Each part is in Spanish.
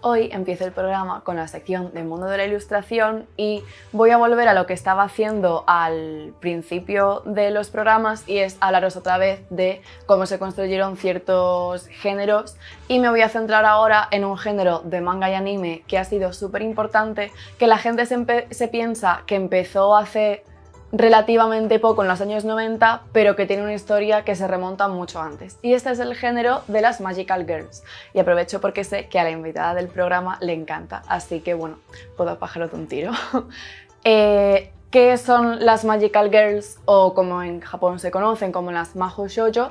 hoy empiezo el programa con la sección del mundo de la ilustración y voy a volver a lo que estaba haciendo al principio de los programas, y es hablaros otra vez de cómo se construyeron ciertos géneros, y me voy a centrar ahora en un género de manga y anime que ha sido súper importante, que la gente se piensa que empezó hace relativamente poco en los años 90, pero que tiene una historia que se remonta mucho antes. Y este es el género de las Magical Girls. Y aprovecho porque sé que a la invitada del programa le encanta, así que bueno, puedo pájaro de un tiro. ¿Qué son las Magical Girls? O como en Japón se conocen como las Mahou Shoujo,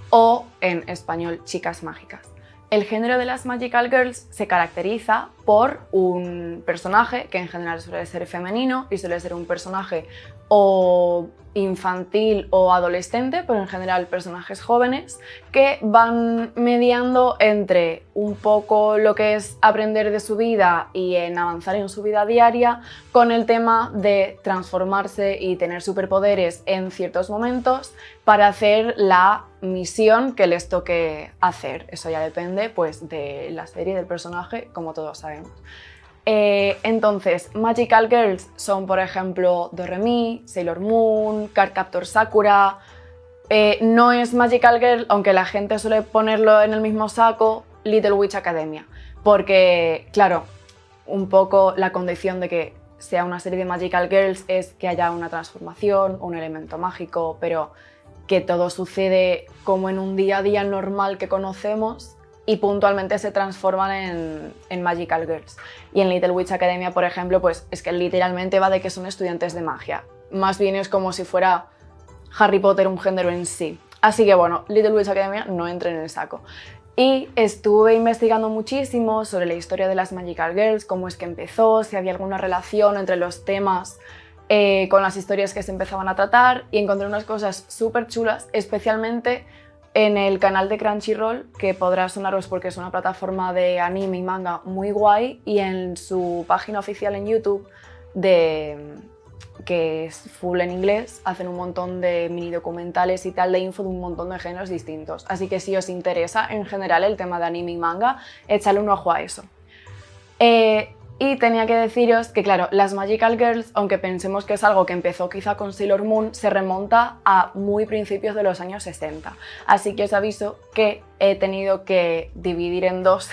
o en español chicas mágicas. El género de las Magical Girls se caracteriza por un personaje que en general suele ser femenino y suele ser un personaje o infantil o adolescente, pero en general personajes jóvenes que van mediando entre un poco lo que es aprender de su vida y en avanzar en su vida diaria, con el tema de transformarse y tener superpoderes en ciertos momentos para hacer la misión que les toque hacer. Eso ya depende pues de la serie, del personaje, como todos sabemos. Entonces, Magical Girls son, por ejemplo, Doremi, Sailor Moon, Cardcaptor Sakura. No es Magical Girl, aunque la gente suele ponerlo en el mismo saco, Little Witch Academia, porque, claro, un poco la condición de que sea una serie de Magical Girls es que haya una transformación, un elemento mágico, pero que todo sucede como en un día a día normal que conocemos, y puntualmente se transforman en Magical Girls. Y en Little Witch Academia, por ejemplo, pues es que literalmente va de que son estudiantes de magia. Más bien es como si fuera Harry Potter un género en sí. Así que bueno, Little Witch Academia no entra en el saco. Y estuve investigando muchísimo sobre la historia de las Magical Girls, cómo es que empezó, si había alguna relación entre los temas con las historias que se empezaban a tratar, y encontré unas cosas súper chulas, especialmente en el canal de Crunchyroll, que podrá sonaros porque es una plataforma de anime y manga muy guay, y en su página oficial en YouTube, que es full en inglés, hacen un montón de mini documentales y tal de info de un montón de géneros distintos. Así que si os interesa en general el tema de anime y manga, echadle un ojo a eso. Y tenía que deciros que, claro, las Magical Girls, aunque pensemos que es algo que empezó quizá con Sailor Moon, se remonta a muy principios de los años 60. Así que os aviso que he tenido que dividir en dos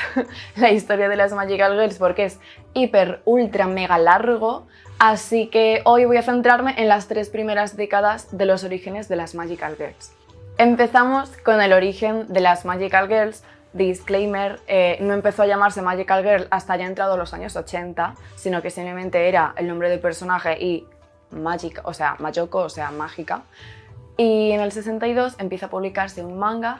la historia de las Magical Girls porque es hiper, ultra, mega largo. Así que hoy voy a centrarme en las 3 primeras décadas de los orígenes de las Magical Girls. Empezamos con el origen de las Magical Girls. Disclaimer, no empezó a llamarse Magical Girl hasta ya entrado los años 80, sino que simplemente era el nombre del personaje y Magic, o sea, Mayoko, o sea, mágica. Y en el 62 empieza a publicarse un manga.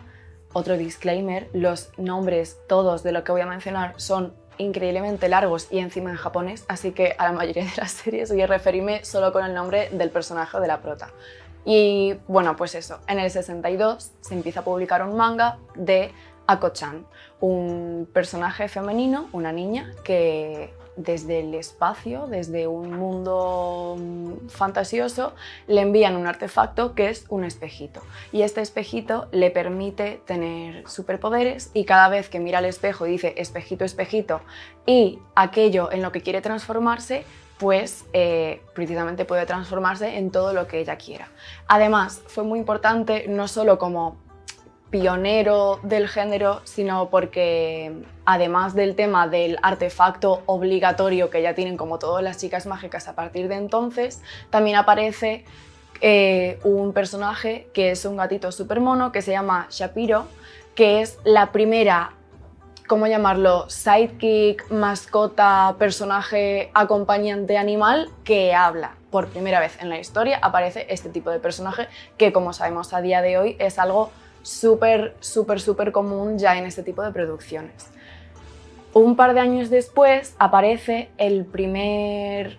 Otro disclaimer, los nombres todos de lo que voy a mencionar son increíblemente largos y encima en japonés, así que a la mayoría de las series voy a referirme solo con el nombre del personaje o de la prota. Y bueno, pues eso, en el 62 se empieza a publicar un manga de Ako-chan, un personaje femenino, una niña que desde el espacio, desde un mundo fantasioso, le envían un artefacto que es un espejito. Y este espejito le permite tener superpoderes, y cada vez que mira al espejo y dice espejito, espejito, y aquello en lo que quiere transformarse, pues precisamente puede transformarse en todo lo que ella quiera. Además, fue muy importante no solo como pionero del género, sino porque además del tema del artefacto obligatorio que ya tienen como todas las chicas mágicas a partir de entonces, también aparece un personaje que es un gatito súper mono que se llama Shapiro, que es la primera, ¿cómo llamarlo?, sidekick, mascota, personaje acompañante animal que habla. Por primera vez en la historia aparece este tipo de personaje que, como sabemos a día de hoy, es algo súper común ya en este tipo de producciones. Un par de años después aparece el primer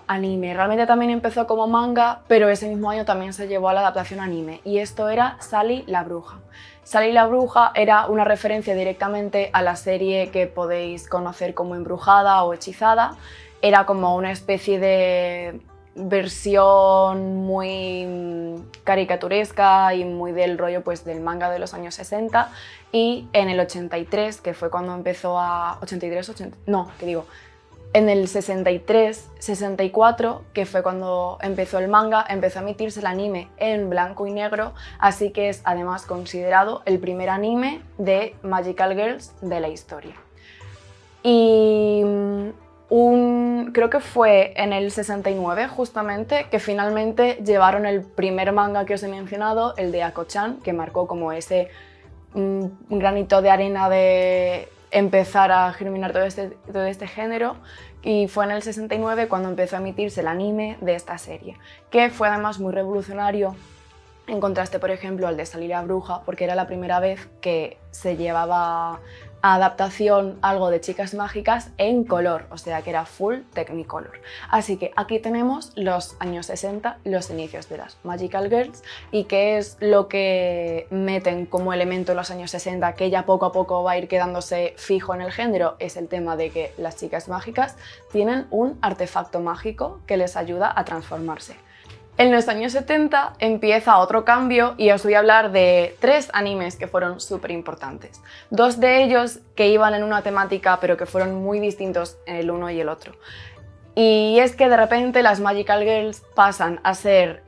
anime. Realmente también empezó como manga, pero ese mismo año también se llevó a la adaptación anime, y esto era Sally la Bruja. Sally la Bruja era una referencia directamente a la serie que podéis conocer como Embrujada o Hechizada. Era como una especie de versión muy caricaturesca y muy del rollo pues del manga de los años 60, y en el 83, que fue cuando empezó a... 83, 80, no, ¿qué digo? En el 63, 64, que fue cuando empezó el manga, empezó a emitirse el anime en blanco y negro, así que es además considerado el primer anime de Magical Girls de la historia. Y creo que fue en el 69 justamente que finalmente llevaron el primer manga que os he mencionado, el de Ako-chan, que marcó como ese granito de arena de empezar a germinar todo este género, y fue en el 69 cuando empezó a emitirse el anime de esta serie, que fue además muy revolucionario en contraste, por ejemplo, al de Sally la Bruja, porque era la primera vez que se llevaba a adaptación algo de chicas mágicas en color, o sea que era full Technicolor. Así que aquí tenemos los años 60, los inicios de las Magical Girls, y qué es lo que meten como elemento en los años 60, que ya poco a poco va a ir quedándose fijo en el género, es el tema de que las chicas mágicas tienen un artefacto mágico que les ayuda a transformarse. En los años 70 empieza otro cambio y os voy a hablar de 3 animes que fueron súper importantes. 2 de ellos que iban en una temática pero que fueron muy distintos el uno y el otro. Y es que de repente las Magical Girls pasan a ser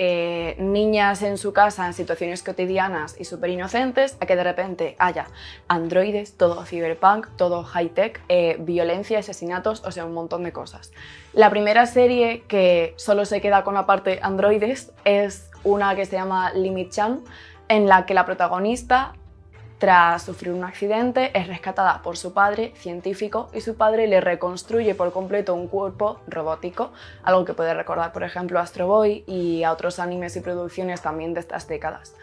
niñas en su casa en situaciones cotidianas y súper inocentes, a que de repente haya androides, todo cyberpunk, todo high-tech, violencia, asesinatos, o sea, un montón de cosas. La primera serie que solo se queda con la parte androides es una que se llama Limit-chan, en la que la protagonista, tras sufrir un accidente, es rescatada por su padre, científico, y su padre le reconstruye por completo un cuerpo robótico, algo que puede recordar, por ejemplo, a Astro Boy y a otros animes y producciones también de estas décadas.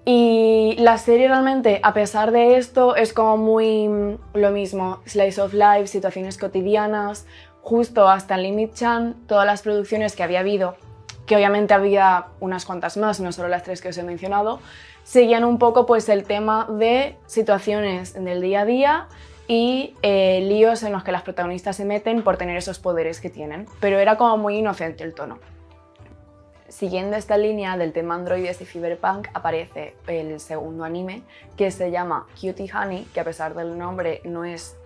Y la serie realmente, a pesar de esto, es como muy lo mismo, slice of life, situaciones cotidianas, justo hasta Limit-chan, todas las producciones que había habido, que obviamente había unas cuantas más, no solo las 3 que os he mencionado, seguían un poco pues el tema de situaciones en el día a día y líos en los que las protagonistas se meten por tener esos poderes que tienen, pero era como muy inocente el tono. Siguiendo esta línea del tema androides y cyberpunk, aparece el segundo anime, que se llama Cutie Honey, que a pesar del nombre no es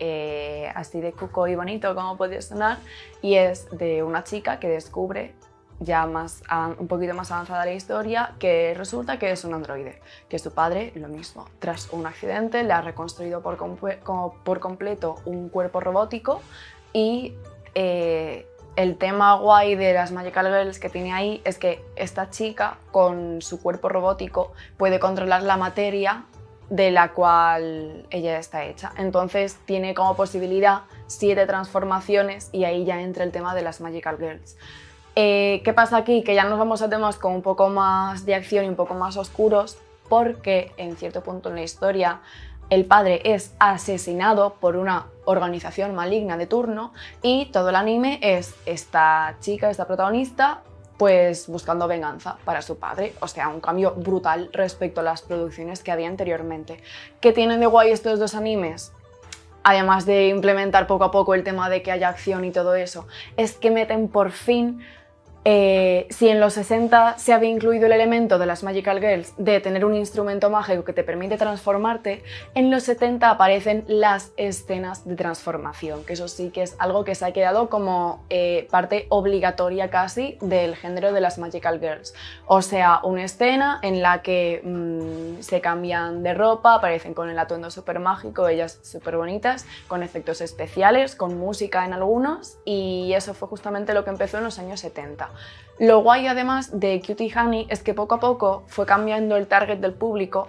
así de cuco y bonito como podría sonar, y es de una chica que descubre, ya un poquito más avanzada la historia, que resulta que es un androide, que su padre, lo mismo, tras un accidente le ha reconstruido por completo un cuerpo robótico, y el tema guay de las Magical Girls que tiene ahí es que esta chica con su cuerpo robótico puede controlar la materia de la cual ella está hecha, entonces tiene como posibilidad 7 transformaciones, y ahí ya entra el tema de las Magical Girls. ¿Qué pasa aquí? Que ya nos vamos a temas con un poco más de acción y un poco más oscuros, porque en cierto punto en la historia el padre es asesinado por una organización maligna de turno, y todo el anime es esta chica, esta protagonista, pues buscando venganza para su padre. O sea, un cambio brutal respecto a las producciones que había anteriormente. ¿Qué tienen de guay estos 2 animes? Además de implementar poco a poco el tema de que haya acción y todo eso, es que meten por fin, si en los 60 se había incluido el elemento de las Magical Girls de tener un instrumento mágico que te permite transformarte, en los 70 aparecen las escenas de transformación, que eso sí que es algo que se ha quedado como parte obligatoria casi del género de las Magical Girls. O sea, una escena en la que se cambian de ropa, aparecen con el atuendo súper mágico, ellas súper bonitas, con efectos especiales, con música en algunos, y eso fue justamente lo que empezó en los años 70. Lo guay además de Cutie Honey es que poco a poco fue cambiando el target del público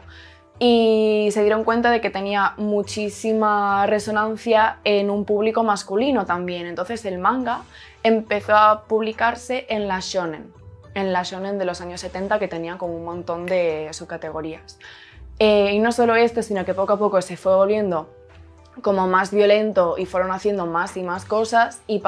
y se dieron cuenta de que tenía muchísima resonancia en un público masculino también. Entonces el manga empezó a publicarse en la shonen de los años 70, que tenía como un montón de subcategorías. Y no solo esto, sino que poco a poco se fue volviendo como más violento y fueron haciendo más y más cosas, y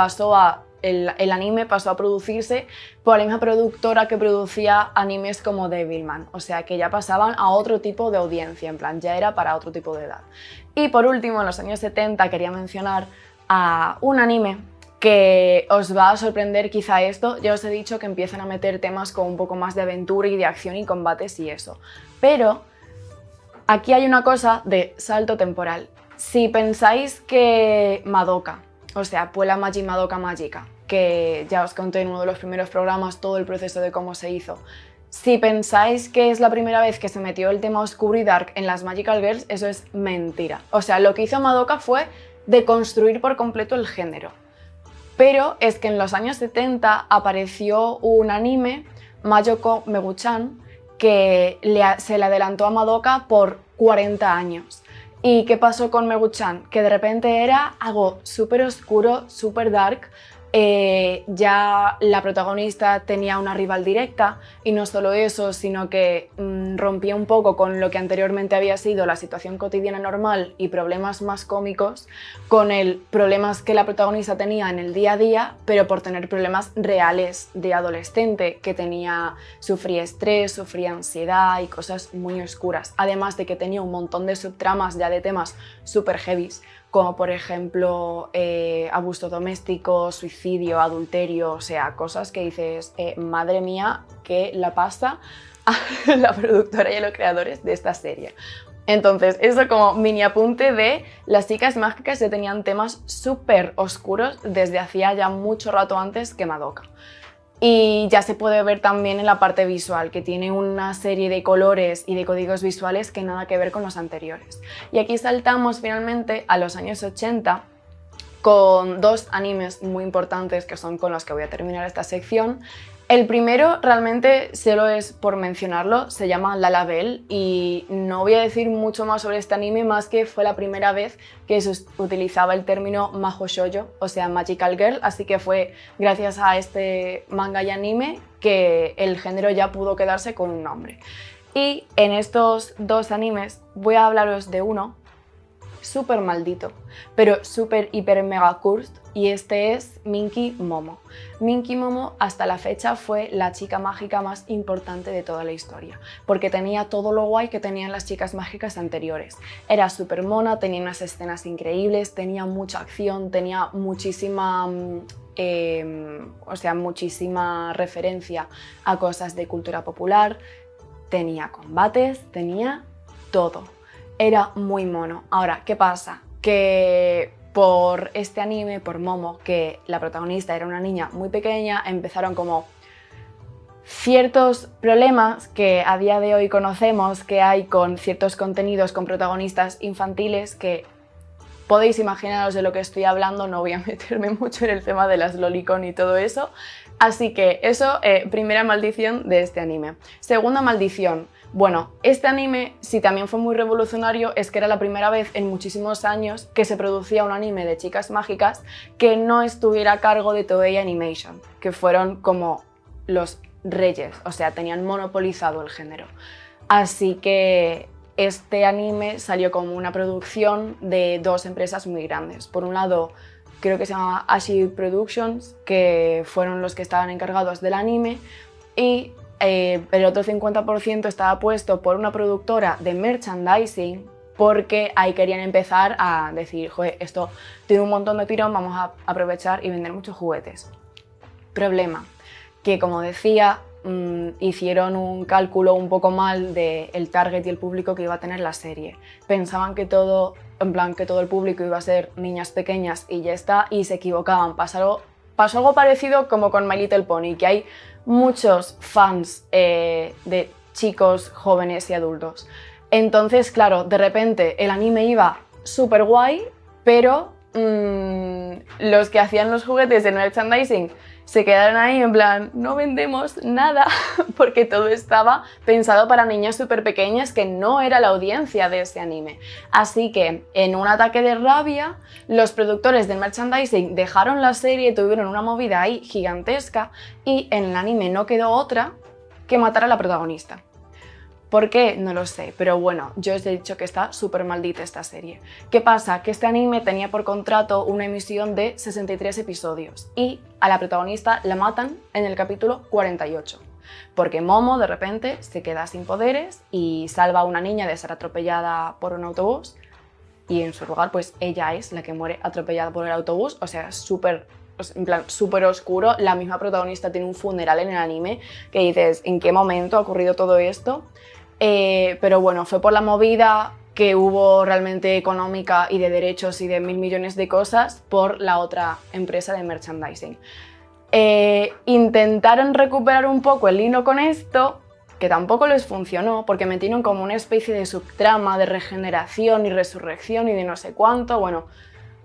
el anime pasó a producirse por la misma productora que producía animes como Devilman, o sea que ya pasaban a otro tipo de audiencia, en plan ya era para otro tipo de edad. Y por último, en los años 70 quería mencionar a un anime que os va a sorprender quizá esto. Ya os he dicho que empiezan a meter temas con un poco más de aventura y de acción y combates y eso. Pero aquí hay una cosa de salto temporal. Si pensáis que Madoka, o sea, Puella Magi Madoka Magica, que ya os conté en uno de los primeros programas todo el proceso de cómo se hizo, si pensáis que es la primera vez que se metió el tema oscuro y dark en las Magical Girls, eso es mentira. O sea, lo que hizo Madoka fue deconstruir por completo el género. Pero es que en los años 70 apareció un anime, Mayoko Megu-chan, que se le adelantó a Madoka por 40 años. ¿Y qué pasó con Megu-chan? Que de repente era algo súper oscuro, súper dark. Ya la protagonista tenía una rival directa y no solo eso, sino que rompía un poco con lo que anteriormente había sido la situación cotidiana normal y problemas más cómicos con problemas que la protagonista tenía en el día a día, pero por tener problemas reales de adolescente, que sufría estrés, sufría ansiedad y cosas muy oscuras, además de que tenía un montón de subtramas ya de temas súper heavies, como por ejemplo abuso doméstico, suicidio, adulterio, o sea, cosas que dices, madre mía, ¿qué la pasa a la productora y a los creadores de esta serie? Entonces, eso como mini apunte de las chicas mágicas que tenían temas súper oscuros desde hacía ya mucho rato antes que Madoka. Y ya se puede ver también en la parte visual, que tiene una serie de colores y de códigos visuales que nada que ver con los anteriores. Y aquí saltamos finalmente a los años 80 con dos animes muy importantes que son con los que voy a terminar esta sección. El primero realmente solo es por mencionarlo, se llama La La Belle y no voy a decir mucho más sobre este anime más que fue la primera vez que se utilizaba el término Mahou Shoujo, o sea Magical Girl, así que fue gracias a este manga y anime que el género ya pudo quedarse con un nombre. Y en estos dos animes voy a hablaros de uno súper maldito, pero súper hiper mega cursed, y este es Minky Momo. Minky Momo hasta la fecha fue la chica mágica más importante de toda la historia, porque tenía todo lo guay que tenían las chicas mágicas anteriores. Era súper mona, tenía unas escenas increíbles, tenía mucha acción, tenía muchísima muchísima referencia a cosas de cultura popular, tenía combates, tenía todo. Era muy mono. Ahora, ¿qué pasa? Que por este anime, por Momo, que la protagonista era una niña muy pequeña, empezaron como ciertos problemas que a día de hoy conocemos que hay con ciertos contenidos con protagonistas infantiles, que podéis imaginaros de lo que estoy hablando, no voy a meterme mucho en el tema de las lolicon y todo eso. Así que eso, primera maldición de este anime. Segunda maldición. Bueno, este anime, si también fue muy revolucionario, es que era la primera vez en muchísimos años que se producía un anime de chicas mágicas que no estuviera a cargo de Toei Animation, que fueron como los reyes, o sea, tenían monopolizado el género. Así que este anime salió como una producción de dos empresas muy grandes. Por un lado, creo que se llama Ashi Productions, que fueron los que estaban encargados del anime, y el otro 50% estaba puesto por una productora de merchandising, porque ahí querían empezar a decir, joder, esto tiene un montón de tirón, vamos a aprovechar y vender muchos juguetes. Problema, que como decía, hicieron un cálculo un poco mal del target y el público que iba a tener la serie. Pensaban que todo el público iba a ser niñas pequeñas y ya está, y se equivocaban. Pasó algo parecido como con My Little Pony, que hay muchos fans de chicos, jóvenes y adultos. Entonces, claro, de repente el anime iba súper guay, pero los que hacían los juguetes de merchandising se quedaron ahí en plan, no vendemos nada, porque todo estaba pensado para niñas súper pequeñas que no era la audiencia de ese anime. Así que, en un ataque de rabia, los productores del merchandising dejaron la serie, tuvieron una movida ahí gigantesca, y en el anime no quedó otra que matar a la protagonista. ¿Por qué? No lo sé, pero bueno, yo os he dicho que está súper maldita esta serie. ¿Qué pasa? Que este anime tenía por contrato una emisión de 63 episodios y a la protagonista la matan en el capítulo 48, porque Momo de repente se queda sin poderes y salva a una niña de ser atropellada por un autobús, y en su lugar pues ella es la que muere atropellada por el autobús. O sea, súper en plan súper oscuro. La misma protagonista tiene un funeral en el anime que dices, ¿en qué momento ha ocurrido todo esto? Pero bueno, fue por la movida que hubo realmente económica y de derechos y de 1000 millones de cosas por la otra empresa de merchandising. Intentaron recuperar un poco el hilo con esto, que tampoco les funcionó, porque metieron como una especie de subtrama de regeneración y resurrección y de no sé cuánto. Bueno,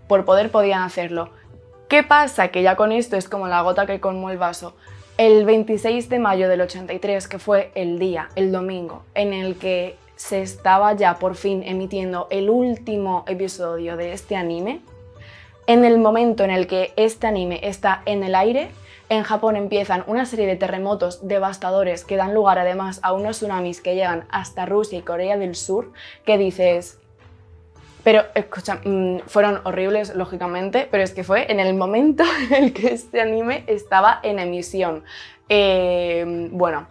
por poder podían hacerlo. ¿Qué pasa? Que ya con esto es como la gota que colmó el vaso. El 26 de mayo del 83, que fue el día, el domingo, en el que se estaba ya por fin emitiendo el último episodio de este anime, en el momento en el que este anime está en el aire, en Japón empiezan una serie de terremotos devastadores que dan lugar además a unos tsunamis que llegan hasta Rusia y Corea del Sur, que dices... Pero, escucha, fueron horribles, lógicamente, pero es que fue en el momento en el que este anime estaba en emisión. Bueno,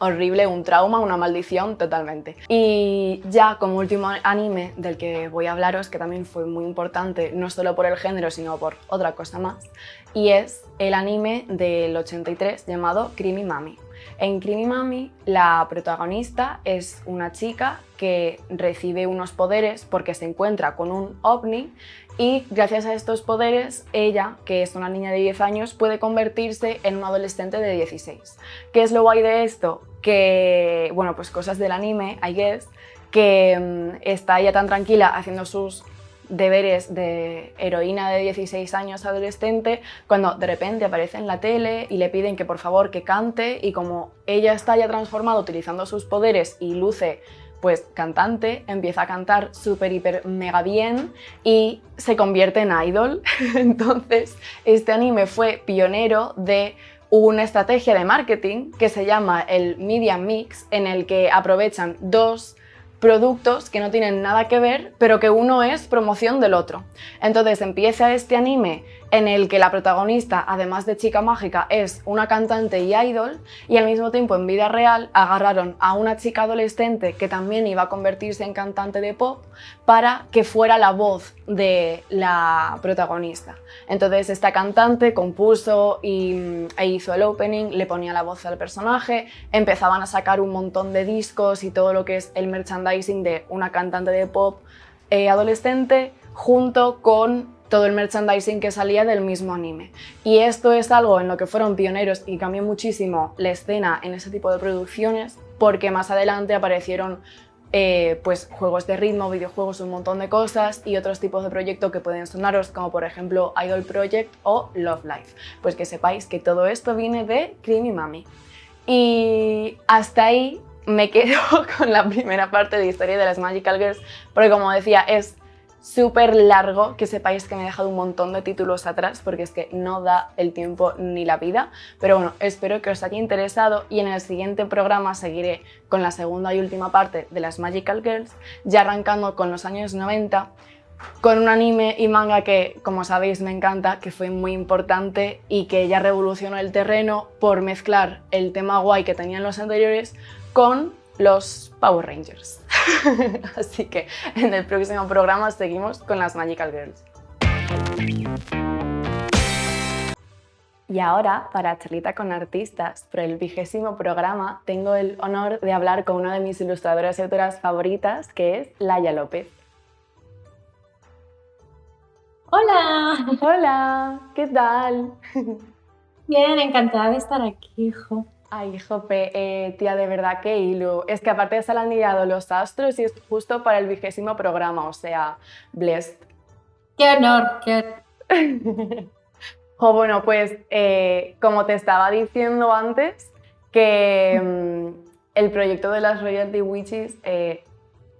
horrible, un trauma, una maldición, totalmente. Y ya como último anime del que voy a hablaros, que también fue muy importante, no solo por el género, sino por otra cosa más, y es el anime del 83 llamado Creamy Mami. En Creamy Mami, la protagonista es una chica que recibe unos poderes porque se encuentra con un ovni y gracias a estos poderes, ella, que es una niña de 10 años, puede convertirse en un adolescente de 16. ¿Qué es lo guay de esto? Que, bueno, pues cosas del anime, I guess, que está ella tan tranquila haciendo sus deberes de heroína de 16 años adolescente, cuando de repente aparece en la tele y le piden que por favor que cante, y como ella está ya transformada utilizando sus poderes y luce pues cantante, empieza a cantar súper hiper mega bien y se convierte en idol. Entonces este anime fue pionero de una estrategia de marketing que se llama el Media Mix, en el que aprovechan dos productos que no tienen nada que ver, pero que uno es promoción del otro. Entonces empieza este anime en el que la protagonista, además de chica mágica, es una cantante y idol, y al mismo tiempo en vida real agarraron a una chica adolescente que también iba a convertirse en cantante de pop para que fuera la voz de la protagonista. Entonces esta cantante compuso e hizo el opening, le ponía la voz al personaje, empezaban a sacar un montón de discos y todo lo que es el merchandising de una cantante de pop adolescente, junto con todo el merchandising que salía del mismo anime. Y esto es algo en lo que fueron pioneros y cambió muchísimo la escena en ese tipo de producciones, porque más adelante aparecieron pues juegos de ritmo, videojuegos, un montón de cosas y otros tipos de proyectos que pueden sonaros, como por ejemplo Idol Project o Love Life. Pues que sepáis que todo esto viene de Creamy Mami. Y hasta ahí me quedo con la primera parte de historia de las Magical Girls, porque como decía, es súper largo, que sepáis que me he dejado un montón de títulos atrás porque es que no da el tiempo ni la vida, pero bueno, espero que os haya interesado y en el siguiente programa seguiré con la segunda y última parte de las Magical Girls, ya arrancando con los años 90, con un anime y manga que, como sabéis, me encanta, que fue muy importante y que ya revolucionó el terreno por mezclar el tema guay que tenían los anteriores con los Power Rangers. Así que en el próximo programa seguimos con las Magical Girls. Y ahora, para Charlita con Artistas, por el 20º programa, tengo el honor de hablar con una de mis ilustradoras y autoras favoritas, que es Laia López. Hola. Hola, ¿qué tal? Bien, encantada de estar aquí, hijo. Ay, jope, tía, de verdad que hilo. Es que aparte se han alineado los astros y es justo para el 20º programa, o sea, blessed. Qué honor, qué honor. Bueno, pues como te estaba diciendo antes, que el proyecto de las Royalty Witches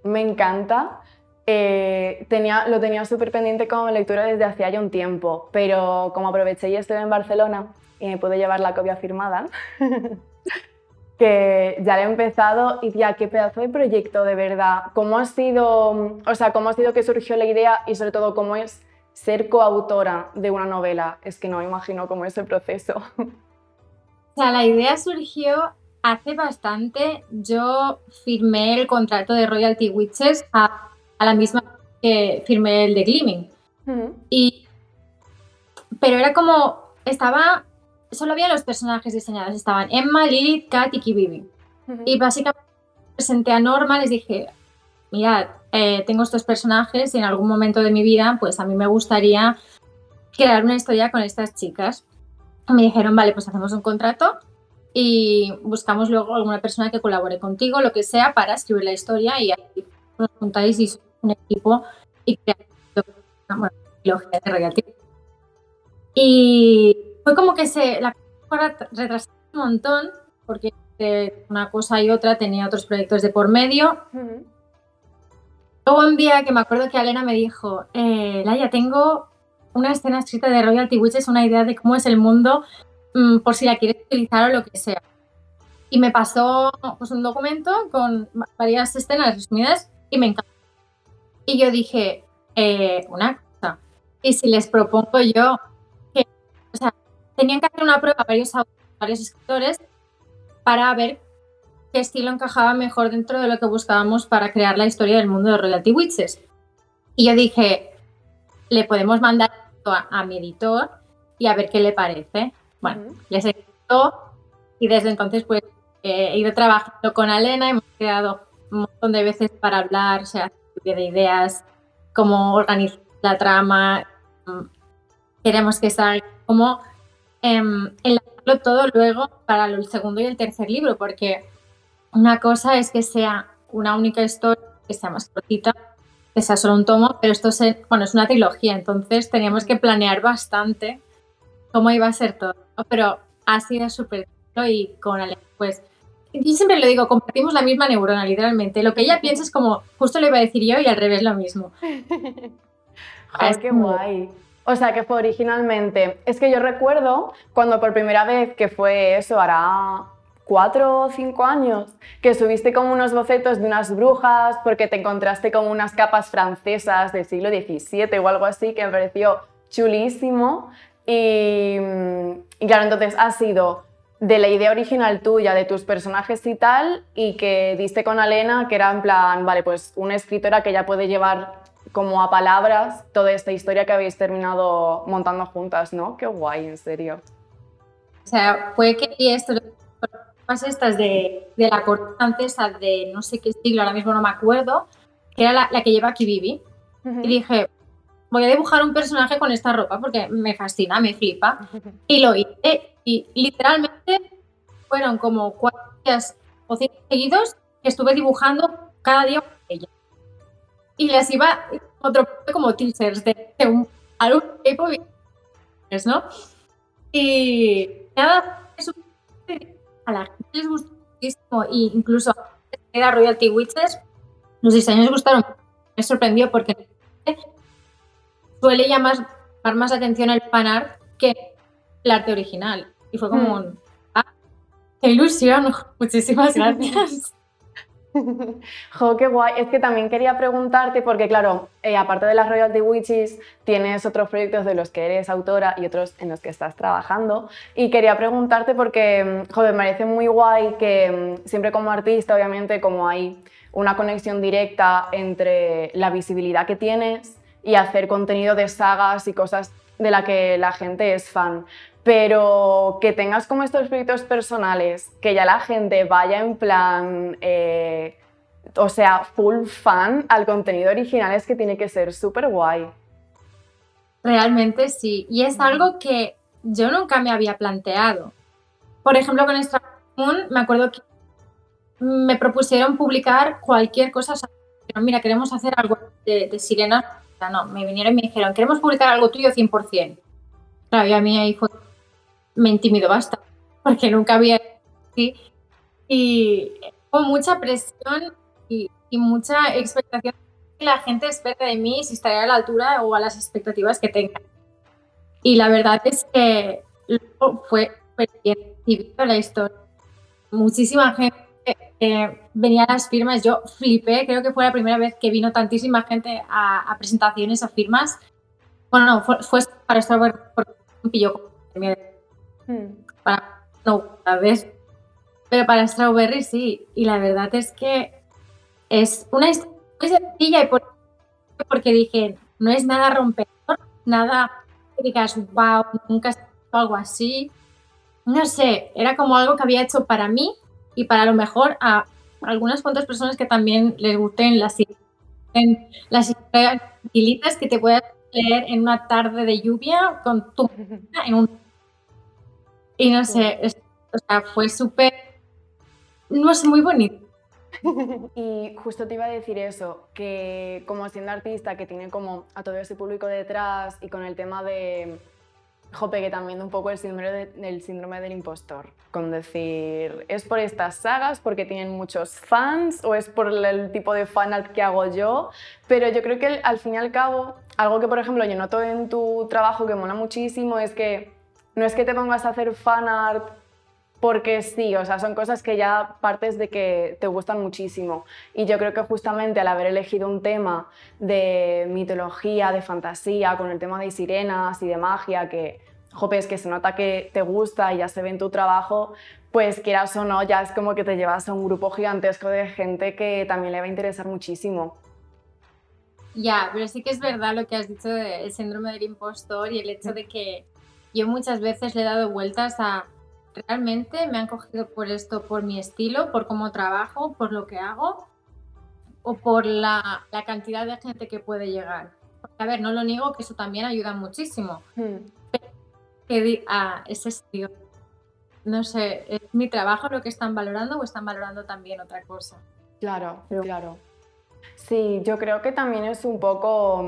me encanta. Lo tenía súper pendiente como lectura desde hacía ya un tiempo, pero como aproveché y estuve en Barcelona y me pude llevar la copia firmada, que ya lo he empezado y tía, qué pedazo de proyecto, de verdad. ¿Cómo ha sido, cómo ha sido que surgió la idea y sobre todo cómo es ser coautora de una novela? Es que no me imagino cómo es el proceso. O sea, la idea surgió hace bastante. Yo firmé el contrato de Royalty Witches a la misma que firmé el de Gleaming. Y pero era como, solo había los personajes diseñados, estaban Emma, Lilith, Kat y Kibibi. Y básicamente presenté a Norma, les dije, mirad, tengo estos personajes y en algún momento de mi vida, pues a mí me gustaría crear una historia con estas chicas. Me dijeron, vale, pues hacemos un contrato y buscamos luego alguna persona que colabore contigo, lo que sea, para escribir la historia y ahí os juntáis y sois un equipo y creáis una trilogía de Royal Tigris. Y fue como que la cosa retrasó un montón porque una cosa y otra tenía otros proyectos de por medio. Luego un día que me acuerdo que Alena me dijo, Laia, tengo una escena escrita de Royalty Witches, una idea de cómo es el mundo, por si la quieres utilizar o lo que sea. Y me pasó pues, un documento con varias escenas resumidas y me encantó. Y yo dije, una cosa, y si les propongo yo que, o sea, tenían que hacer una prueba varios escritores para ver qué estilo encajaba mejor dentro de lo que buscábamos para crear la historia del mundo de Royalty Witches. Y yo dije, le podemos mandar a mi editor y a ver qué le parece. Bueno, les encantó y desde entonces pues he ido trabajando con Alena, hemos quedado un montón de veces para hablar, o sea, de ideas, cómo organizar la trama, queremos que salga, cómo enlazarlo todo luego para el segundo y el tercer libro, porque una cosa es que sea una única historia, que sea más cortita, que sea solo un tomo, pero esto es una trilogía, entonces teníamos que planear bastante cómo iba a ser todo, ¿no? Pero ha sido súper chulo y con Alex, pues, yo siempre lo digo, compartimos la misma neurona, literalmente. Lo que ella piensa es como, justo le iba a decir yo y al revés lo mismo. Joder, qué guay. O sea, que fue originalmente... Es que yo recuerdo cuando por primera vez, que fue eso, hará 4 o 5 años, que subiste como unos bocetos de unas brujas porque te encontraste como unas capas francesas del siglo XVII o algo así, que me pareció chulísimo. Y claro, entonces ha sido de la idea original tuya, de tus personajes y tal, y que diste con Alena, que era en plan, vale, pues una escritora que ya puede llevar como a palabras toda esta historia que habéis terminado montando juntas, ¿no? Qué guay, en serio. O sea, fue que esto, estas de la corte francesa de no sé qué siglo, ahora mismo no me acuerdo, que era la que lleva Kibibi. Y dije, voy a dibujar un personaje con esta ropa porque me fascina, me flipa. Y lo hice y literalmente fueron como 4 días o 5 seguidos que estuve dibujando cada día con ella. Y les iba otro como teasers de algún tipo, ¿no? Y nada, eso a la gente les gustó muchísimo e incluso a Royalty Witches los diseños gustaron. Me sorprendió porque suele llamar más atención el fanart que el arte original. Y fue como ¡qué ilusión! Muchísimas gracias. Jo, qué guay. Es que también quería preguntarte, porque claro, aparte de las Royalty Witches, tienes otros proyectos de los que eres autora y otros en los que estás trabajando. Y quería preguntarte porque, joder, me parece muy guay que siempre como artista, obviamente, como hay una conexión directa entre la visibilidad que tienes y hacer contenido de sagas y cosas de la que la gente es fan. Pero que tengas como estos proyectos personales, que ya la gente vaya en plan, o sea, full fan al contenido original, es que tiene que ser súper guay. Realmente sí, y es algo que yo nunca me había planteado. Por ejemplo, con Extra Moon me acuerdo que me propusieron publicar cualquier cosa, pero mira, queremos hacer algo de sirena. O sea, no, me vinieron y me dijeron, queremos publicar algo tuyo 100%. Claro, y a mí ahí me intimidó bastante, porque nunca había así. Y con mucha presión y mucha expectación que la gente espera de mí, si estaré a la altura o a las expectativas que tenga. Y la verdad es que luego fue bien recibido la historia. Muchísima gente venía a las firmas, yo flipé, creo que fue la primera vez que vino tantísima gente a presentaciones, a firmas. Bueno, no, fue para esto porque me pilló para no, ¿sabes? Pero para Strawberry sí, y la verdad es que es una historia muy sencilla y porque dije, no es nada rompedor, nada que digas, wow, nunca he hecho algo así. No sé, era como algo que había hecho para mí y para a lo mejor a algunas cuantas personas que también les gusten las historias tranquilitas que te puedas leer en una tarde de lluvia con tu en un y no Sí. sé, o sea, fue súper, no sé, muy bonito. Y justo te iba a decir eso, que como siendo artista que tiene como a todo ese público detrás y con el tema de, jope, que también un poco el síndrome del impostor, con decir, ¿es por estas sagas porque tienen muchos fans o es por el tipo de fanart que hago yo? Pero yo creo que al fin y al cabo, algo que por ejemplo yo noto en tu trabajo que mola muchísimo es que no es que te pongas a hacer fanart porque sí, o sea, son cosas que ya partes de que te gustan muchísimo. Y yo creo que justamente al haber elegido un tema de mitología, de fantasía, con el tema de sirenas y de magia, que, jope, es que se nota que te gusta y ya se ve en tu trabajo, pues quieras o no, ya es como que te llevas a un grupo gigantesco de gente que también le va a interesar muchísimo. Ya, pero sí que es verdad lo que has dicho del síndrome del impostor y el hecho de que yo muchas veces le he dado vueltas a realmente me han cogido por esto, por mi estilo, por cómo trabajo, por lo que hago o por la cantidad de gente que puede llegar. Porque, a ver, no lo niego que eso también ayuda muchísimo. Es estilo. No sé, ¿es mi trabajo lo que están valorando o están valorando también otra cosa? Claro, Pero claro. Sí, yo creo que también es un poco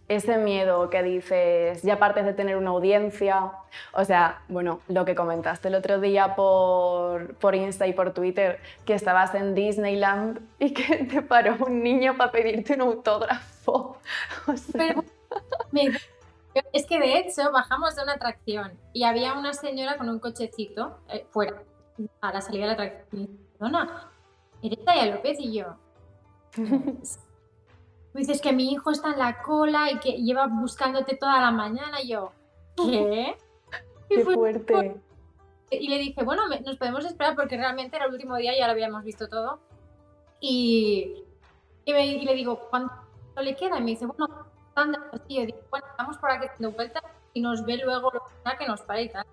ese miedo que dices, ya partes de tener una audiencia, o sea, bueno, lo que comentaste el otro día por Insta y por Twitter, que estabas en Disneyland y que te paró un niño para pedirte un autógrafo. O sea, pero me dice, es que de hecho bajamos de una atracción y había una señora con un cochecito fuera a la salida de la atracción. Y me dice, perdona, ¿eres Taya López? Y yo, "Sí". Me dices que mi hijo está en la cola y que lleva buscándote toda la mañana. Y yo, ¿qué? Y, qué fue- fuerte. y le dije, bueno, nos podemos esperar porque realmente era el último día y ya lo habíamos visto todo. Y, y le digo, ¿cuánto le queda? Y me dice, bueno, están de y yo digo, bueno, estamos por aquí dando vueltas y nos ve luego lo que sea que nos para y tal.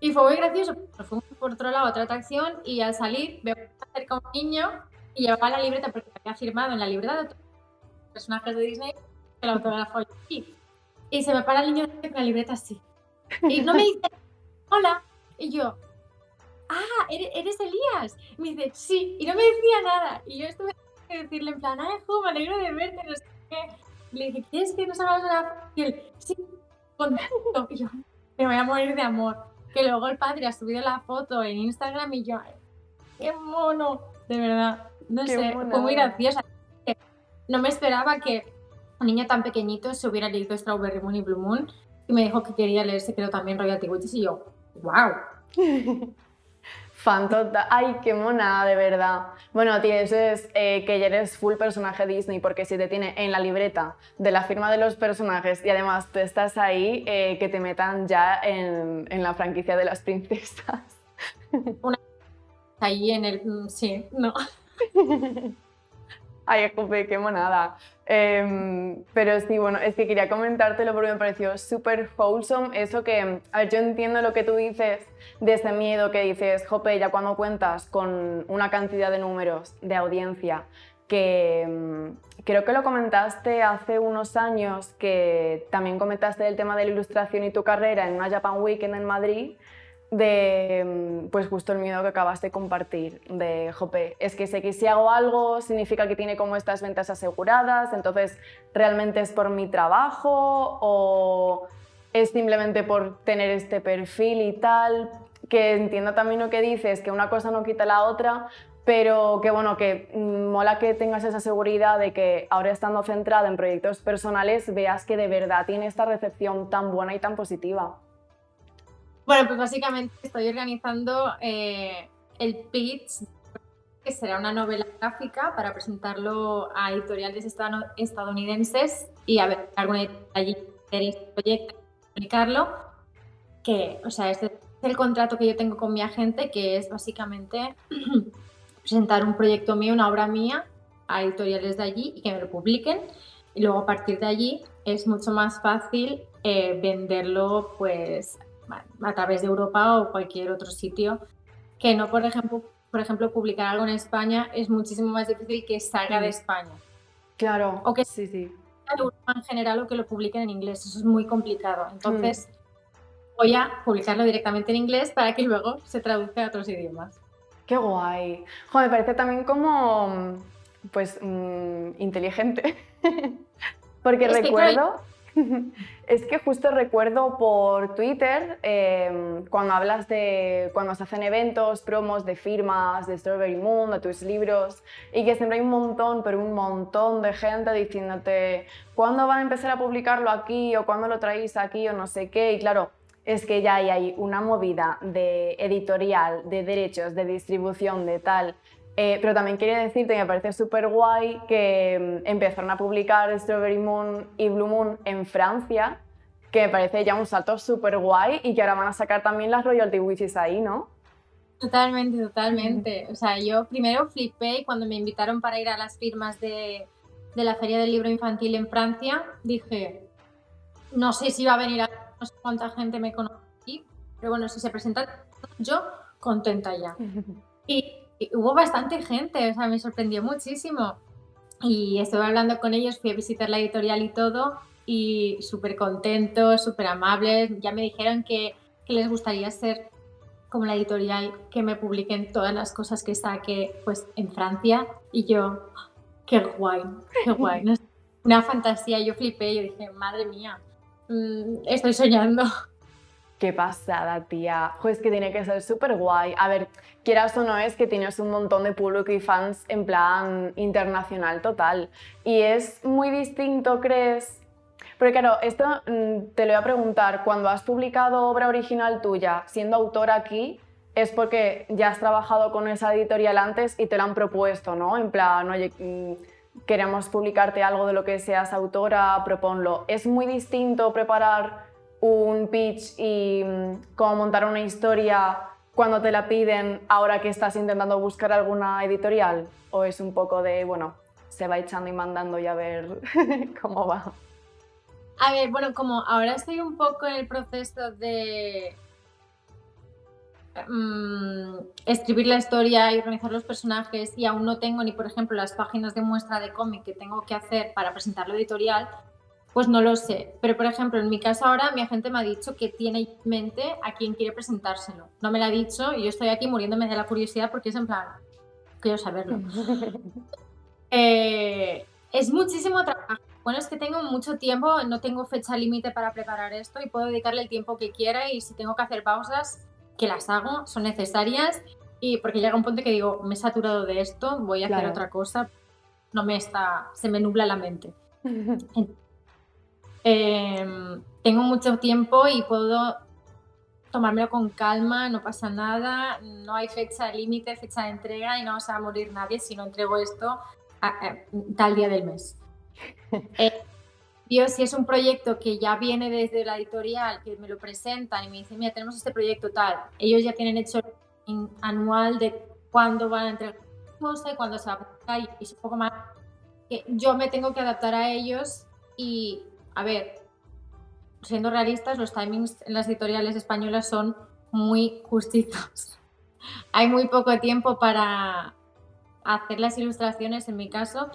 Y fue muy gracioso, porque nos fuimos por otro lado a otra atracción y al salir veo que se acerca un niño y llevaba la libreta porque había firmado en la libreta de todos los personajes de Disney el autógrafo aquí. Y se me para el niño con la libreta así. Y no me dice, hola. Y yo, ah, ¿eres Elías? Y me dice, sí. Y no me decía nada. Y yo estuve que decirle en plan, ay, jo, me alegro de verte, no sé qué. Y le dije, ¿quieres que nos hagamos una foto? Y él, sí, contento. Y yo, me voy a morir de amor. Que luego el padre ha subido la foto en Instagram y yo, ay, qué mono, de verdad. No Qué sé, fue muy monada. graciosa. No me esperaba que un niño tan pequeñito se hubiera leído Strawberry Moon y Blue Moon y me dijo que quería leerse, creo, también Royalty Witches y yo, wow. Fan total. Ay, qué mona, de verdad. Bueno, tío, eso es que ya eres full personaje Disney, porque si te tiene en la libreta de la firma de los personajes y además tú estás ahí, que te metan ya en la franquicia de las princesas. Ahí en el... sí, no. Ay, jope, qué monada. Pero sí, bueno, es que quería comentártelo porque me pareció súper wholesome eso que, a ver, yo entiendo lo que tú dices de ese miedo que dices, jope, ya cuando cuentas con una cantidad de números de audiencia que creo que lo comentaste hace unos años, que también comentaste el tema de la ilustración y tu carrera en una Japan Weekend en Madrid, de pues justo el miedo que acabas de compartir, de jope, es que sé que si hago algo significa que tiene como estas ventas aseguradas, entonces realmente es por mi trabajo o es simplemente por tener este perfil y tal, que entiendo también lo que dices, que una cosa no quita la otra, pero que bueno, que mola que tengas esa seguridad de que ahora estando centrada en proyectos personales veas que de verdad tiene esta recepción tan buena y tan positiva. Bueno, pues básicamente estoy organizando el pitch, que será una novela gráfica para presentarlo a editoriales estadounidenses y a ver alguna editorial allí quiere este proyecto, publicarlo, que, o sea, este es el contrato que yo tengo con mi agente, que es básicamente presentar un proyecto mío, una obra mía, a editoriales de allí y que me lo publiquen. Y luego a partir de allí es mucho más fácil venderlo pues a través de Europa o cualquier otro sitio, que no, por ejemplo, publicar algo en España es muchísimo más difícil que salga de Mm, España claro, o que sí, sí. salga de Europa en general o que lo publiquen en inglés. Eso es muy complicado. Mm, Entonces, voy a publicarlo directamente en inglés para que luego se traduzca a otros idiomas. qué guay. Jo, me parece también como, pues, inteligente. Porque Es que, claro, recuerdo, es que justo recuerdo por Twitter, cuando hablas de, cuando se hacen eventos, promos de firmas, de Strawberry Moon, de tus libros, y que siempre hay un montón, pero un montón de gente diciéndote, ¿cuándo van a empezar a publicarlo aquí? O ¿cuándo lo traéis aquí? O no sé qué. Y claro, es que ya hay una movida de editorial, de derechos, de distribución, de tal. Pero también quería decirte que me parece súper guay que empezaron a publicar Strawberry Moon y Blue Moon en Francia, que me parece ya un salto súper guay y que ahora van a sacar también las royalty wishes ahí, ¿no? totalmente, totalmente. O sea, yo primero flipé y cuando me invitaron para ir a las firmas de la Feria del Libro Infantil en Francia, dije, no sé si va a venir a no sé cuánta gente me conoce aquí, pero bueno, si se presenta yo, contenta ya. Y hubo bastante gente, o sea, me sorprendió muchísimo. Y estuve hablando con ellos, fui a visitar la editorial y todo, y súper contentos, súper amables. Ya me dijeron que les gustaría ser como la editorial que me publiquen todas las cosas que saque pues en Francia. Y yo, qué guay, qué guay. No sé, una fantasía, yo flipé, yo dije, madre mía, estoy soñando. Qué pasada, tía. Jo, es que tiene que ser súper guay. A ver, quieras o no, es que tienes un montón de público y fans en plan internacional total. Y es muy distinto, ¿crees? Porque claro, esto te lo voy a preguntar, cuando has publicado obra original tuya, siendo autora aquí, es porque ya has trabajado con esa editorial antes y te lo han propuesto, ¿no? En plan, oye, queremos publicarte algo de lo que seas autora, proponlo. Es muy distinto preparar un pitch y cómo montar una historia cuando te la piden ahora que estás intentando buscar alguna editorial, o es un poco de, bueno, se va echando y mandando y a ver cómo va. A ver, bueno, como ahora estoy un poco en el proceso de escribir la historia y organizar los personajes y aún no tengo ni, por ejemplo, las páginas de muestra de cómic que tengo que hacer para presentarlo editorial, pues no lo sé. Pero, por ejemplo, en mi caso ahora mi agente me ha dicho que tiene en mente a quién quiere presentárselo. No me lo ha dicho y yo estoy aquí muriéndome de la curiosidad porque es en plan, quiero saberlo. Es muchísimo trabajo. Bueno, es que tengo mucho tiempo, no tengo fecha límite para preparar esto y puedo dedicarle el tiempo que quiera y si tengo que hacer pausas, que las hago, son necesarias y porque llega un punto que digo, me he saturado de esto, voy a hacer Claro. otra cosa, se me nubla la mente. Tengo mucho tiempo y puedo tomármelo con calma, no pasa nada, no hay fecha límite, fecha de entrega y no se va a morir nadie si no entrego esto tal día del mes. Yo, si es un proyecto que ya viene desde la editorial, que me lo presentan y me dicen, mira, tenemos este proyecto tal, ellos ya tienen hecho el anual de cuándo van a entregar la cosa y cuándo se va a publicar y es un poco más que yo me tengo que adaptar a ellos y, a ver, siendo realistas, los timings en las editoriales españolas son muy justitos. Hay muy poco tiempo para hacer las ilustraciones, en mi caso,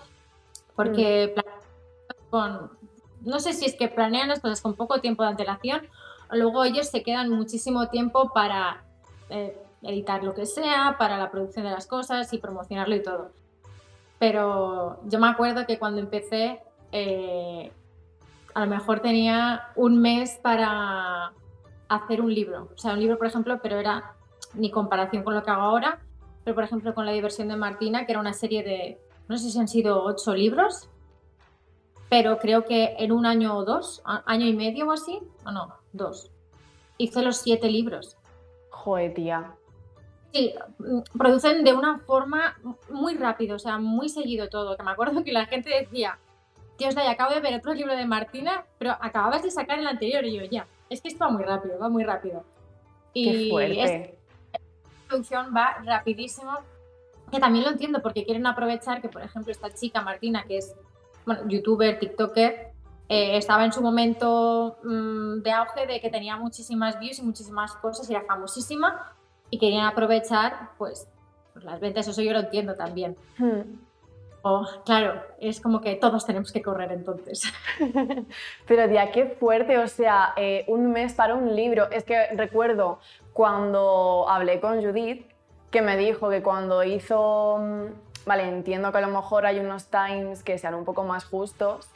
porque con, no sé si es que planean las cosas con poco tiempo de antelación, o luego ellos se quedan muchísimo tiempo para editar lo que sea, para la producción de las cosas y promocionarlo y todo. Pero yo me acuerdo que cuando empecé, a lo mejor tenía un mes para hacer un libro. O sea, un libro, por ejemplo, pero era ni comparación con lo que hago ahora, pero por ejemplo con La diversión de Martina, que era una serie de, no sé si han sido 8 libros, pero creo que en un año o dos, año y medio o así, o no, 2, hice los 7 libros. Joder, tía. Sí, producen de una forma muy rápido, o sea, muy seguido todo, que me acuerdo que la gente decía, Dios, Day, acabo de ver otro libro de Martina, pero acababas de sacar el anterior y yo, ya, es que esto va muy rápido, va muy rápido. Qué Y esta fuerte. producción va rapidísimo, que también lo entiendo porque quieren aprovechar que, por ejemplo, esta chica Martina, que es, bueno, youtuber, tiktoker, estaba en su momento de auge, de que tenía muchísimas views y muchísimas cosas, y era famosísima, y querían aprovechar pues las ventas, eso yo lo entiendo también. Claro, es como que todos tenemos que correr entonces. Pero tía, qué fuerte, o sea, un mes para un libro. Es que recuerdo cuando hablé con Judith, que me dijo que cuando hizo... Vale, entiendo que a lo mejor hay unos times que sean un poco más justos,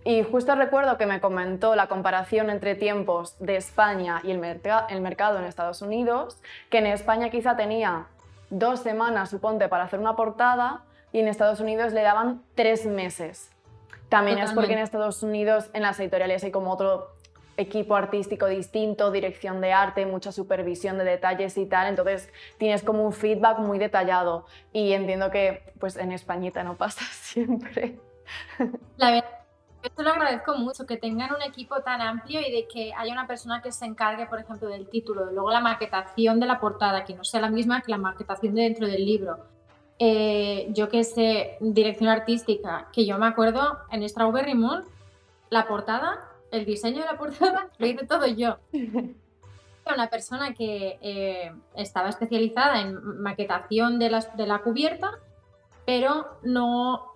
y justo recuerdo que me comentó la comparación entre tiempos de España y el mercado en Estados Unidos, que en España quizá tenía 2 semanas, suponte, para hacer una portada, y en Estados Unidos le daban 3 meses. También Totalmente. es porque en Estados Unidos en las editoriales hay como otro equipo artístico distinto, dirección de arte, mucha supervisión de detalles y tal, entonces tienes como un feedback muy detallado, y entiendo que pues en Españita no pasa siempre. La verdad, esto lo agradezco mucho, que tengan un equipo tan amplio y de que haya una persona que se encargue, por ejemplo, del título, luego la maquetación de la portada, que no sea la misma que la maquetación de dentro del libro. Yo que sé, dirección artística, que yo me acuerdo en Strawberry Moon, la portada, el diseño de la portada, lo hice todo yo. Una persona que estaba especializada en maquetación de la cubierta, pero no,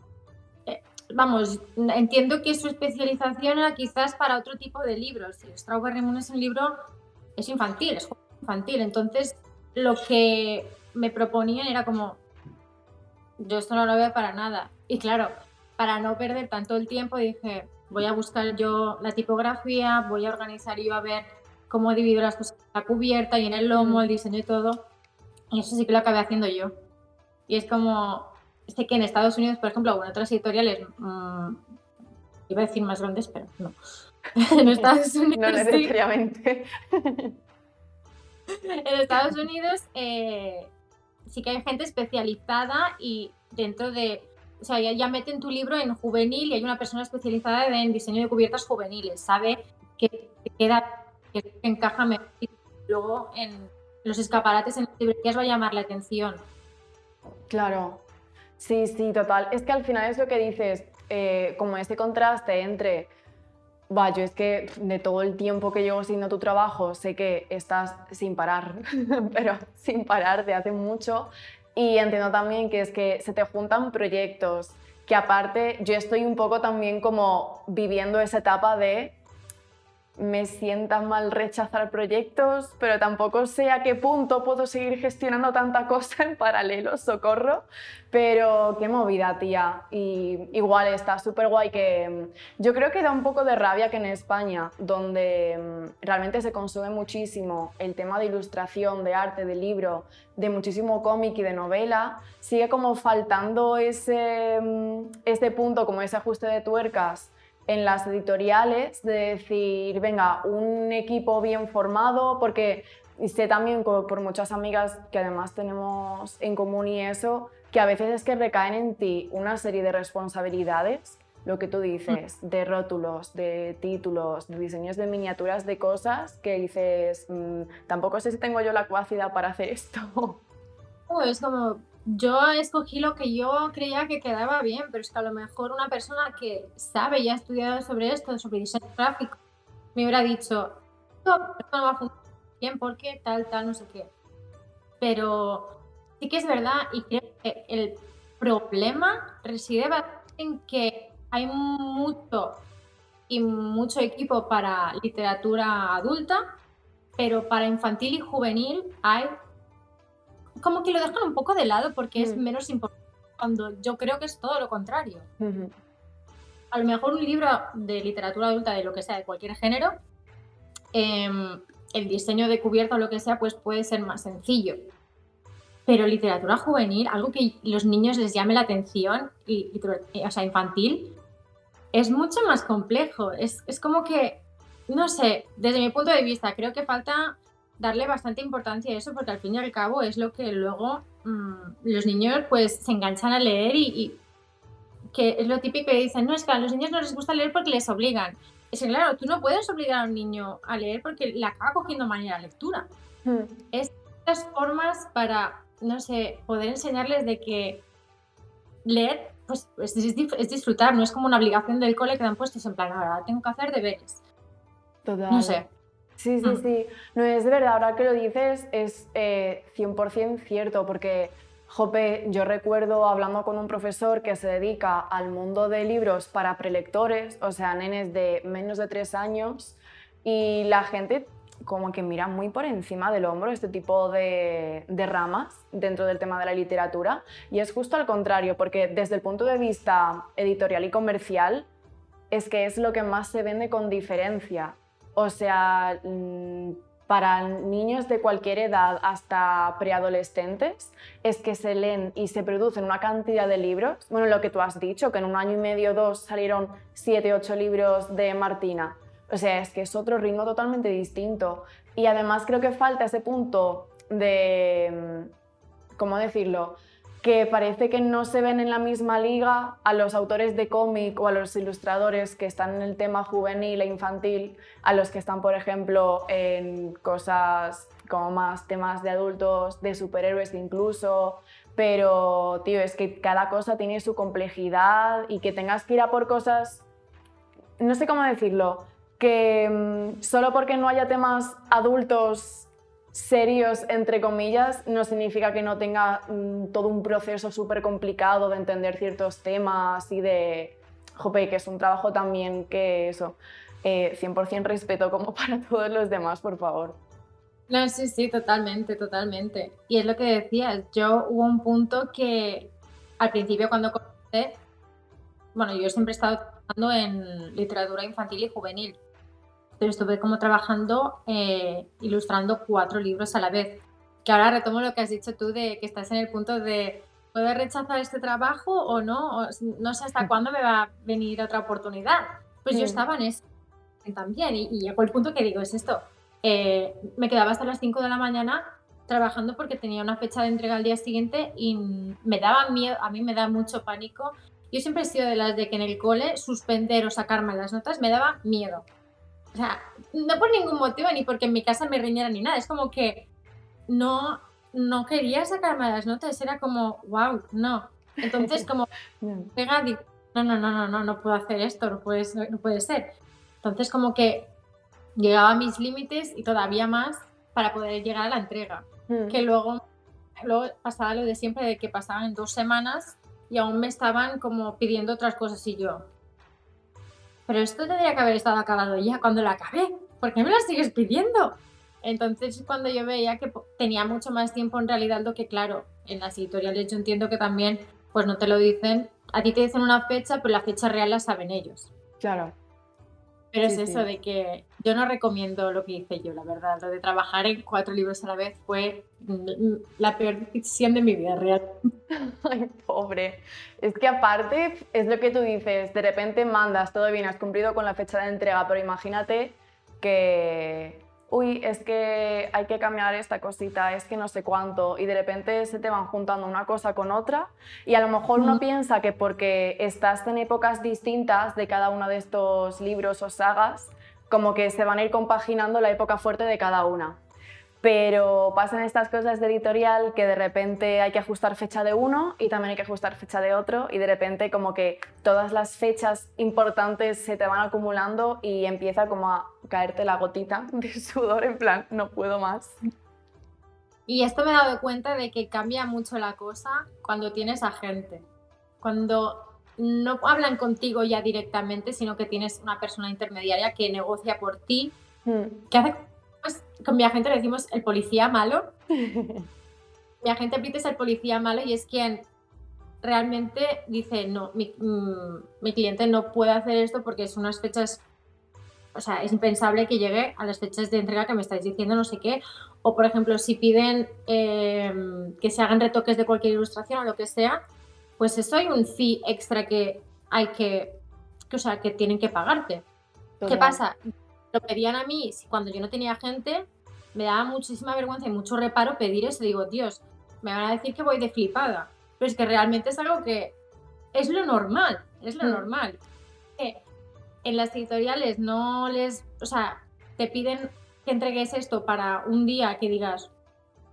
vamos, entiendo que su especialización era quizás para otro tipo de libros. Strawberry Moon es un libro, es infantil, es infantil, entonces lo que me proponían era como, yo esto no lo veo para nada. Y claro, para no perder tanto el tiempo dije, voy a buscar yo la tipografía, voy a organizar yo a ver cómo divido las cosas en la cubierta y en el lomo, el diseño y todo. Y eso sí que lo acabé haciendo yo. Y es como, sé que en Estados Unidos, por ejemplo, o en otras editoriales, iba a decir más grandes, pero no. En Estados Unidos no necesariamente. En Estados Unidos sí que hay gente especializada y dentro de, o sea, ya meten tu libro en juvenil y hay una persona especializada en diseño de cubiertas juveniles, sabe que queda, que encaja mejor y luego en los escaparates, en las librerías va a llamar la atención. Claro, sí, total. Es que al final es lo que dices, como ese contraste entre, yo es que de todo el tiempo que llevo haciendo tu trabajo sé que estás sin parar, pero sin parar de hace mucho, y entiendo también que es que se te juntan proyectos, que aparte yo estoy un poco también como viviendo esa etapa de me sienta mal rechazar proyectos, pero tampoco sé a qué punto puedo seguir gestionando tanta cosa en paralelo, socorro. Pero qué movida, tía. Y igual está súper guay que... Yo creo que da un poco de rabia que en España, donde realmente se consume muchísimo el tema de ilustración, de arte, de libro, de muchísimo cómic y de novela, sigue como faltando ese punto, como ese ajuste de tuercas en las editoriales, de decir, venga, un equipo bien formado, porque sé también por muchas amigas que además tenemos en común y eso, que a veces es que recaen en ti una serie de responsabilidades, lo que tú dices, de rótulos, de títulos, de diseños de miniaturas, de cosas que dices, tampoco sé si tengo yo la capacidad para hacer esto. Es como, yo escogí lo que yo creía que quedaba bien, pero es que a lo mejor una persona que sabe y ha estudiado sobre esto, sobre diseño gráfico, me hubiera dicho, esto no va a funcionar bien porque tal, no sé qué. Pero sí que es verdad y creo que el problema reside en que hay mucho equipo para literatura adulta, pero para infantil y juvenil hay como que lo dejan un poco de lado porque es menos importante, cuando yo creo que es todo lo contrario. A lo mejor un libro de literatura adulta, de lo que sea, de cualquier género, el diseño de cubierta o lo que sea, pues puede ser más sencillo. Pero literatura juvenil, algo que los niños les llame la atención, o sea, infantil, es mucho más complejo. Es como que, no sé, desde mi punto de vista, creo que falta darle bastante importancia a eso, porque al fin y al cabo es lo que luego los niños pues se enganchan a leer y que es lo típico que dicen, no, es que a los niños no les gusta leer porque les obligan. Es que claro, tú no puedes obligar a un niño a leer porque le acaba cogiendo manía a la lectura. Estas formas para, no sé, poder enseñarles de que leer pues es disfrutar, no es como una obligación del cole que te han puesto en plan, ahora tengo que hacer deberes. No Total. sé. Sí, sí, Mm. sí. No, es verdad, ahora que lo dices es 100% cierto, porque, jope, yo recuerdo hablando con un profesor que se dedica al mundo de libros para prelectores, o sea, nenes de menos de 3 años, y la gente como que mira muy por encima del hombro este tipo de ramas dentro del tema de la literatura, y es justo al contrario, porque desde el punto de vista editorial y comercial, es que es lo que más se vende con diferencia. O sea, para niños de cualquier edad hasta preadolescentes, es que se leen y se producen una cantidad de libros. Bueno, lo que tú has dicho, que en 1 año y medio, 2, salieron 7, 8 libros de Martina. O sea, es que es otro ritmo totalmente distinto. Y además creo que falta ese punto de, ¿cómo decirlo?, que parece que no se ven en la misma liga a los autores de cómic o a los ilustradores que están en el tema juvenil e infantil, a los que están, por ejemplo, en cosas como más temas de adultos, de superhéroes incluso, pero, tío, es que cada cosa tiene su complejidad y que tengas que ir a por cosas, no sé cómo decirlo, que solo porque no haya temas adultos serios, entre comillas, no significa que no tenga todo un proceso súper complicado de entender ciertos temas y de, jope, que es un trabajo también que eso, 100% respeto como para todos los demás, por favor. No, sí, sí, totalmente, totalmente. Y es lo que decías, yo hubo un punto que al principio cuando comencé, bueno, yo siempre he estado trabajando en literatura infantil y juvenil, pero estuve como trabajando, ilustrando 4 libros a la vez. Que ahora retomo lo que has dicho tú de que estás en el punto de, ¿puedo rechazar este trabajo o no? No sé hasta cuándo me va a venir otra oportunidad. Pues yo estaba en eso también y llegó el punto que digo, es esto, me quedaba hasta las 5 de la mañana trabajando porque tenía una fecha de entrega al día siguiente y me daba miedo, a mí me da mucho pánico. Yo siempre he sido de las de que en el cole suspender o sacarme las notas me daba miedo. O sea, no por ningún motivo, ni porque en mi casa me riñeran ni nada. Es como que no, no quería sacarme las notas. Era como, wow, no. Entonces, como pega, digo, no, no, no, no, no, no puedo hacer esto, no puede ser. Entonces, como que llegaba a mis límites y todavía más para poder llegar a la entrega. Que luego pasaba lo de siempre, de que pasaban 2 semanas y aún me estaban como pidiendo otras cosas y yo, pero esto tendría que haber estado acabado ya cuando lo acabé. ¿Por qué me lo sigues pidiendo? Entonces, cuando yo veía que tenía mucho más tiempo en realidad, lo que claro, en las editoriales yo entiendo que también, pues no te lo dicen, a ti te dicen una fecha, pero la fecha real la saben ellos. Claro, Pero es sí, eso sí. de que yo no recomiendo lo que hice yo, la verdad. Lo de trabajar en 4 libros a la vez fue la peor decisión de mi vida real. Ay, pobre. Es que aparte, es lo que tú dices, de repente mandas, todo bien, has cumplido con la fecha de entrega, pero imagínate que, uy, es que hay que cambiar esta cosita, es que no sé cuánto, y de repente se te van juntando una cosa con otra, y a lo mejor uno piensa que porque estás en épocas distintas de cada uno de estos libros o sagas, como que se van a ir compaginando la época fuerte de cada una. Pero pasan estas cosas de editorial que de repente hay que ajustar fecha de uno y también hay que ajustar fecha de otro y de repente como que todas las fechas importantes se te van acumulando y empieza como a caerte la gotita de sudor en plan, no puedo más. Y esto me he dado cuenta de que cambia mucho la cosa cuando tienes a gente. Cuando no hablan contigo ya directamente, sino que tienes una persona intermediaria que negocia por ti, que hace, pues, con mi agente le decimos el policía malo. Mi agente Brit es el policía malo y es quien realmente dice, no, mi cliente no puede hacer esto porque es unas fechas, o sea, es impensable que llegue a las fechas de entrega que me estáis diciendo, no sé qué. O, por ejemplo, si piden que se hagan retoques de cualquier ilustración o lo que sea, pues eso hay un fee extra que hay o sea, que tienen que pagarte. ¿Qué Total. pasa? Lo pedían a mí cuando yo no tenía gente, me daba muchísima vergüenza y mucho reparo pedir eso. Digo, Dios, me van a decir que voy de flipada. Pero es que realmente es algo que es lo normal, es lo normal. En las editoriales no les, o sea, te piden que entregues esto para un día que digas,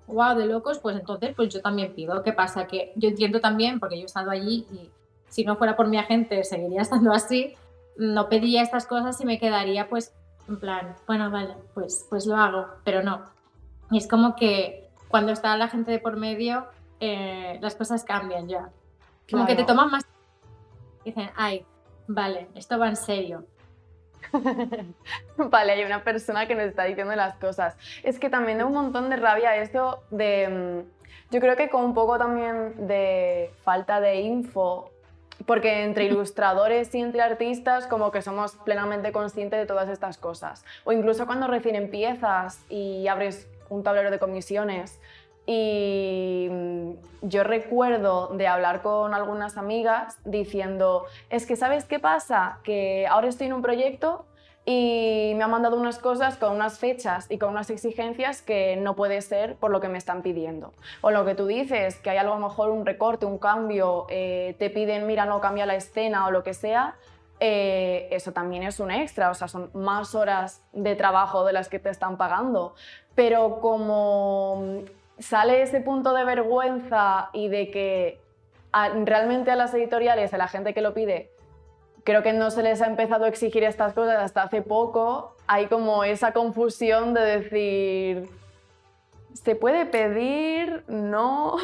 wow, de locos, pues entonces pues yo también pido. ¿Qué pasa? Que yo entiendo también, porque yo he estado allí y si no fuera por mi agente seguiría estando así, no pediría estas cosas y me quedaría pues en plan, bueno, vale, pues lo hago, pero no. Y es como que cuando está la gente de por medio, las cosas cambian ya. Como que te Claro. toman más, dicen, ay, vale, esto va en serio. Vale, hay una persona que nos está diciendo las cosas. Es que también da un montón de rabia esto de... Yo creo que con un poco también de falta de info, porque entre ilustradores y entre artistas como que somos plenamente conscientes de todas estas cosas. O incluso cuando recién empiezas y abres un tablero de comisiones. Y yo recuerdo de hablar con algunas amigas diciendo, es que ¿sabes qué pasa? Que ahora estoy en un proyecto y me han mandado unas cosas con unas fechas y con unas exigencias que no puede ser por lo que me están pidiendo. O lo que tú dices, que hay algo a lo mejor un recorte, un cambio, te piden, mira, no cambia la escena o lo que sea, eso también es un extra, o sea, son más horas de trabajo de las que te están pagando. Pero como sale ese punto de vergüenza y de que realmente a las editoriales, a la gente que lo pide, creo que no se les ha empezado a exigir estas cosas hasta hace poco, hay como esa confusión de decir, ¿se puede pedir? ¿No?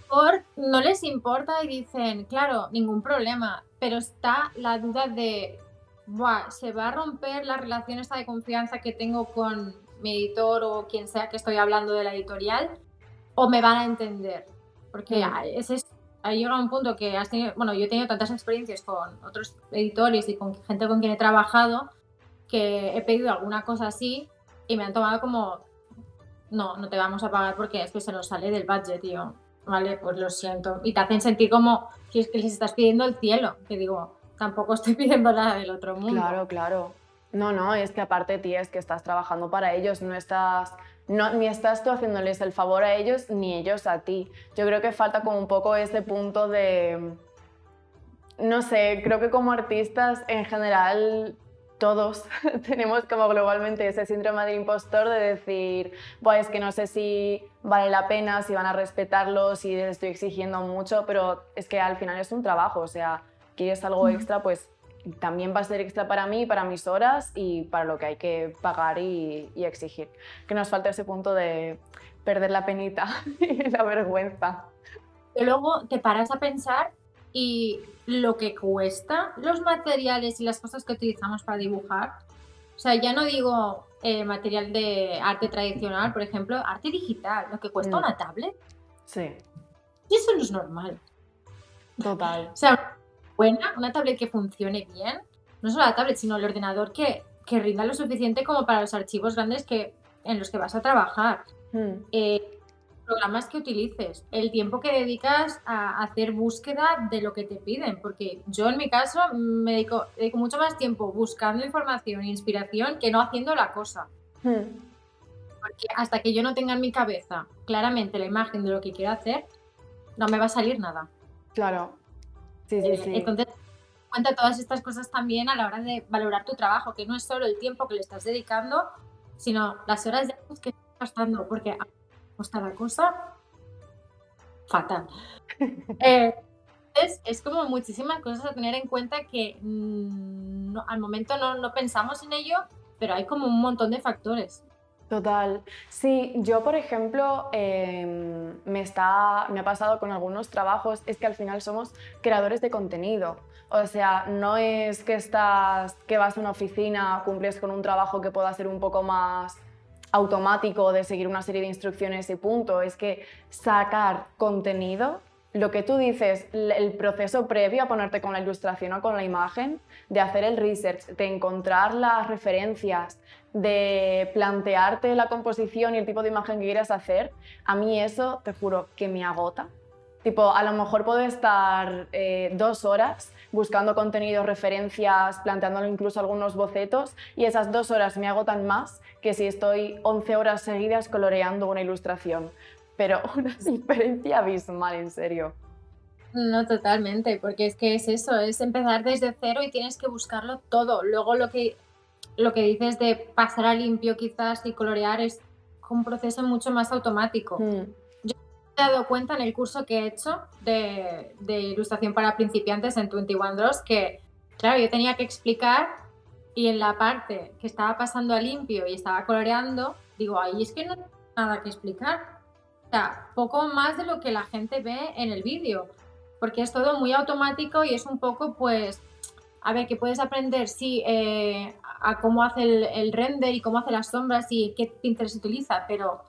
Por no les importa y dicen, claro, ningún problema, pero está la duda de, buah, ¿se va a romper la relación esta de confianza que tengo con mi editor o quien sea que estoy hablando de la editorial? ¿O me van a entender? Porque ha llegado un punto que has tenido, bueno, yo he tenido tantas experiencias con otros editores y con gente con quien he trabajado que he pedido alguna cosa así y me han tomado como, no, no te vamos a pagar porque es que se nos sale del budget, tío. Vale, pues lo siento. Y te hacen sentir como que es que les estás pidiendo el cielo. Que digo, tampoco estoy pidiendo nada del otro mundo. Claro, claro. No, no, es que aparte, tía, es que estás trabajando para ellos, no estás, no, ni estás tú haciéndoles el favor a ellos, ni ellos a ti. Yo creo que falta como un poco ese punto de, no sé, creo que como artistas en general todos tenemos como globalmente ese síndrome del impostor de decir, pues es que no sé si vale la pena, si van a respetarlo, si les estoy exigiendo mucho, pero es que al final es un trabajo, o sea, quieres algo extra, pues también va a ser extra para mí, para mis horas y para lo que hay que pagar y exigir. Que nos falta ese punto de perder la penita y la vergüenza. Y luego te paras a pensar y lo que cuesta los materiales y las cosas que utilizamos para dibujar. O sea, ya no digo material de arte tradicional, por ejemplo, arte digital, lo que cuesta una tablet. Sí, Y eso no es normal. total. O sea, una tablet que funcione bien, no solo la tablet, sino el ordenador que rinda lo suficiente como para los archivos grandes en los que vas a trabajar. Programas que utilices, el tiempo que dedicas a hacer búsqueda de lo que te piden, porque yo en mi caso me dedico mucho más tiempo buscando información e inspiración que no haciendo la cosa. Porque hasta que yo no tenga en mi cabeza claramente la imagen de lo que quiero hacer, no me va a salir nada. Claro, sí, sí, sí. Entonces, cuenta todas estas cosas también a la hora de valorar tu trabajo, que no es solo el tiempo que le estás dedicando, sino las horas de luz que estás gastando, porque a costa la cosa fatal. Es como muchísimas cosas a tener en cuenta que al momento no pensamos en ello, pero hay como un montón de factores. Total. Sí, yo por ejemplo me ha pasado con algunos trabajos, es que al final somos creadores de contenido. O sea, no es que vas a una oficina, cumples con un trabajo que pueda ser un poco más automático de seguir una serie de instrucciones y punto. Es que sacar contenido, lo que tú dices, el proceso previo a ponerte con la ilustración o con la imagen, de hacer el research, de encontrar las referencias, de plantearte la composición y el tipo de imagen que quieras hacer, a mí eso, te juro, que me agota. Tipo, a lo mejor puedo estar 2 horas buscando contenido, referencias, planteándolo incluso algunos bocetos, y esas 2 horas me agotan más que si estoy 11 horas seguidas coloreando una ilustración. Pero una diferencia abismal, en serio. No, totalmente, porque es que es eso, es empezar desde cero y tienes que buscarlo todo. Luego lo que dices de pasar a limpio quizás y colorear es un proceso mucho más automático. Yo he dado cuenta en el curso que he hecho de ilustración para principiantes en 21 Draws que, claro, yo tenía que explicar y en la parte que estaba pasando a limpio y estaba coloreando, digo, ahí es que no tengo nada que explicar. O sea, poco más de lo que la gente ve en el vídeo, porque es todo muy automático y es un poco, pues, a ver, que puedes aprender, sí, a cómo hace el render y cómo hace las sombras y qué pincel se utiliza, pero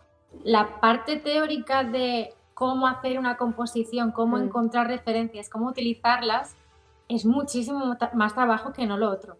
la parte teórica de cómo hacer una composición, cómo encontrar referencias, cómo utilizarlas, es muchísimo más trabajo que no lo otro.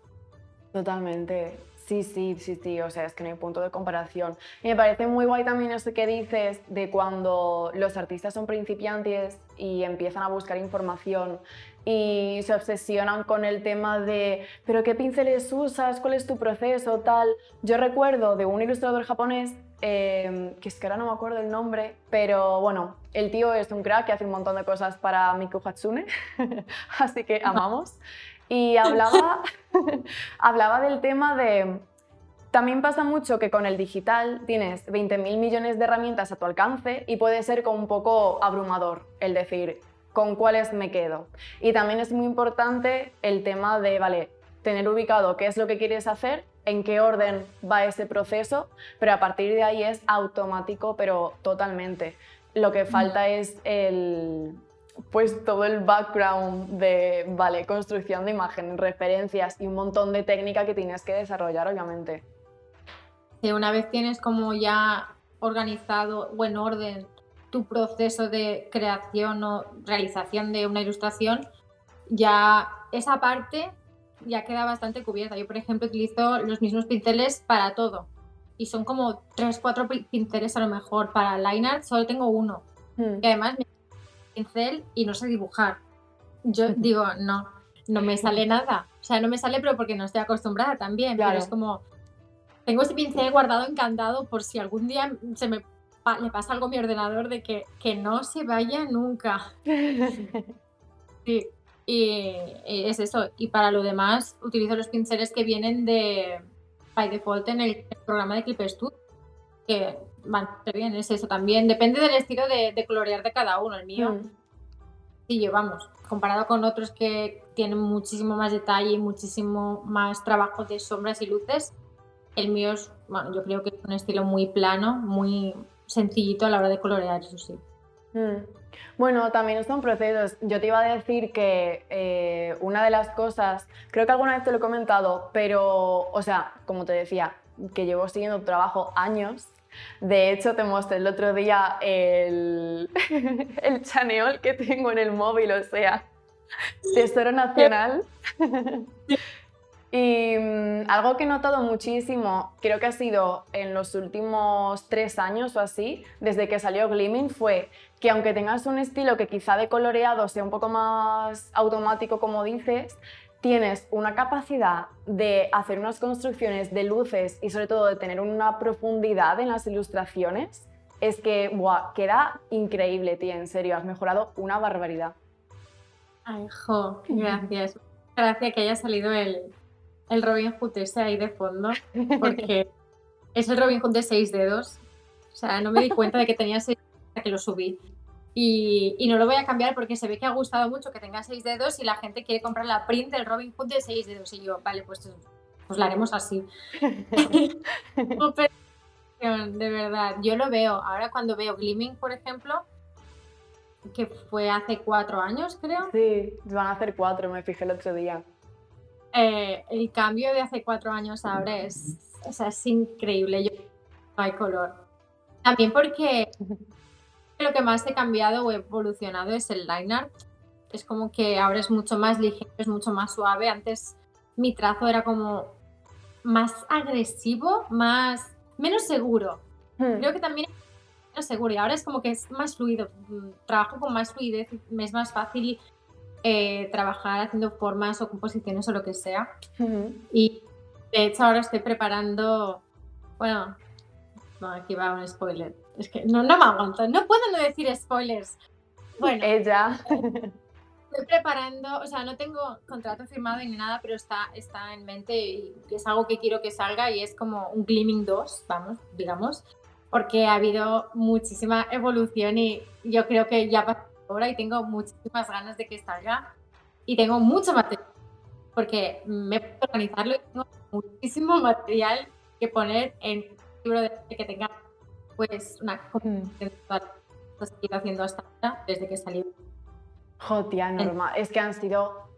Totalmente. Sí, sí, sí, sí, o sea, es que no hay punto de comparación. Y me parece muy guay también eso que dices de cuando los artistas son principiantes y empiezan a buscar información y se obsesionan con el tema de ¿pero qué pinceles usas? ¿Cuál es tu proceso? Tal. Yo recuerdo de un ilustrador japonés, que es que ahora no me acuerdo el nombre, pero bueno, el tío es un crack que hace un montón de cosas para Miku Hatsune, así que amamos. Y hablaba, hablaba del tema de... También pasa mucho que con el digital tienes 20.000 millones de herramientas a tu alcance y puede ser como un poco abrumador el decir con cuáles me quedo. Y también es muy importante el tema de, vale, tener ubicado qué es lo que quieres hacer, en qué orden va ese proceso, pero a partir de ahí es automático, pero totalmente. Lo que falta es pues todo el background de, vale, construcción de imagen, referencias y un montón de técnica que tienes que desarrollar, obviamente. Que una vez tienes como ya organizado o en orden tu proceso de creación o realización de una ilustración, ya esa parte ya queda bastante cubierta. Yo, por ejemplo, utilizo los mismos pinceles para todo y son como 3, 4 pinceles a lo mejor. Para line art solo tengo uno y además me pincel y no sé dibujar. Yo digo, no me sale nada. O sea, no me sale, pero porque no estoy acostumbrada también. Claro. Pero es como, tengo ese pincel guardado encantado por si algún día le pasa algo a mi ordenador de que no se vaya nunca. Sí. Y es eso. Y para lo demás, utilizo los pinceles que vienen by default en el programa de Clip Studio, que van súper bien. Es eso también. Depende del estilo de colorear de cada uno. El mío, sí, vamos, comparado con otros que tienen muchísimo más detalle y muchísimo más trabajo de sombras y luces, el mío es, bueno, yo creo que es un estilo muy plano, muy sencillito a la hora de colorear, eso sí. Bueno, también son procesos. Yo te iba a decir que una de las cosas, creo que alguna vez te lo he comentado, pero, o sea, como te decía, que llevo siguiendo tu trabajo años. De hecho, te mostré el otro día el chaneol que tengo en el móvil, o sea, Tesoro Nacional. Y algo que he notado muchísimo, creo que ha sido en los últimos 3 años o así, desde que salió Gleaming, fue que aunque tengas un estilo que quizá de coloreado sea un poco más automático, como dices, tienes una capacidad de hacer unas construcciones de luces y sobre todo de tener una profundidad en las ilustraciones, es que ¡buah!, queda increíble, tía, en serio, has mejorado una barbaridad. Ay, jo, gracias. Gracias que haya salido el Robin Hood ese ahí de fondo, porque es el Robin Hood de 6 dedos. O sea, no me di cuenta de que tenía 6 dedos hasta que lo subí. Y no lo voy a cambiar porque se ve que ha gustado mucho que tenga 6 dedos y la gente quiere comprar la print del Robin Hood de 6 dedos. Y yo, vale, pues la haremos así. De verdad, yo lo veo. Ahora cuando veo Gleaming, por ejemplo, que fue hace 4 años, creo. Sí, van a hacer 4, me fijé el otro día. El cambio de hace 4 años ahora es increíble. No hay color. También porque lo que más he cambiado o evolucionado es el line art. Es como que ahora es mucho más ligero, es mucho más suave. Antes mi trazo era como más agresivo, menos seguro. Creo que también es menos seguro y ahora es como que es más fluido. Trabajo con más fluidez, me es más fácil trabajar haciendo formas o composiciones o lo que sea. Y de hecho ahora estoy preparando, bueno, no, aquí va un spoiler. Es que no me aguanto, no puedo no decir spoilers. Bueno, Ella. estoy preparando, o sea, no tengo contrato firmado ni nada, pero está en mente y es algo que quiero que salga y es como un Gleaming 2, vamos, digamos. porque ha habido muchísima evolución y yo creo que ya pasó ahora y tengo muchísimas ganas de que salga y tengo mucho material porque me he puesto a organizarlo y tengo muchísimo material que poner en un libro de que tenga pues una Mm. compilación de todas las cosas que he ido haciendo hasta ahora desde que salió. Jo, tía, normal. Es que han sido,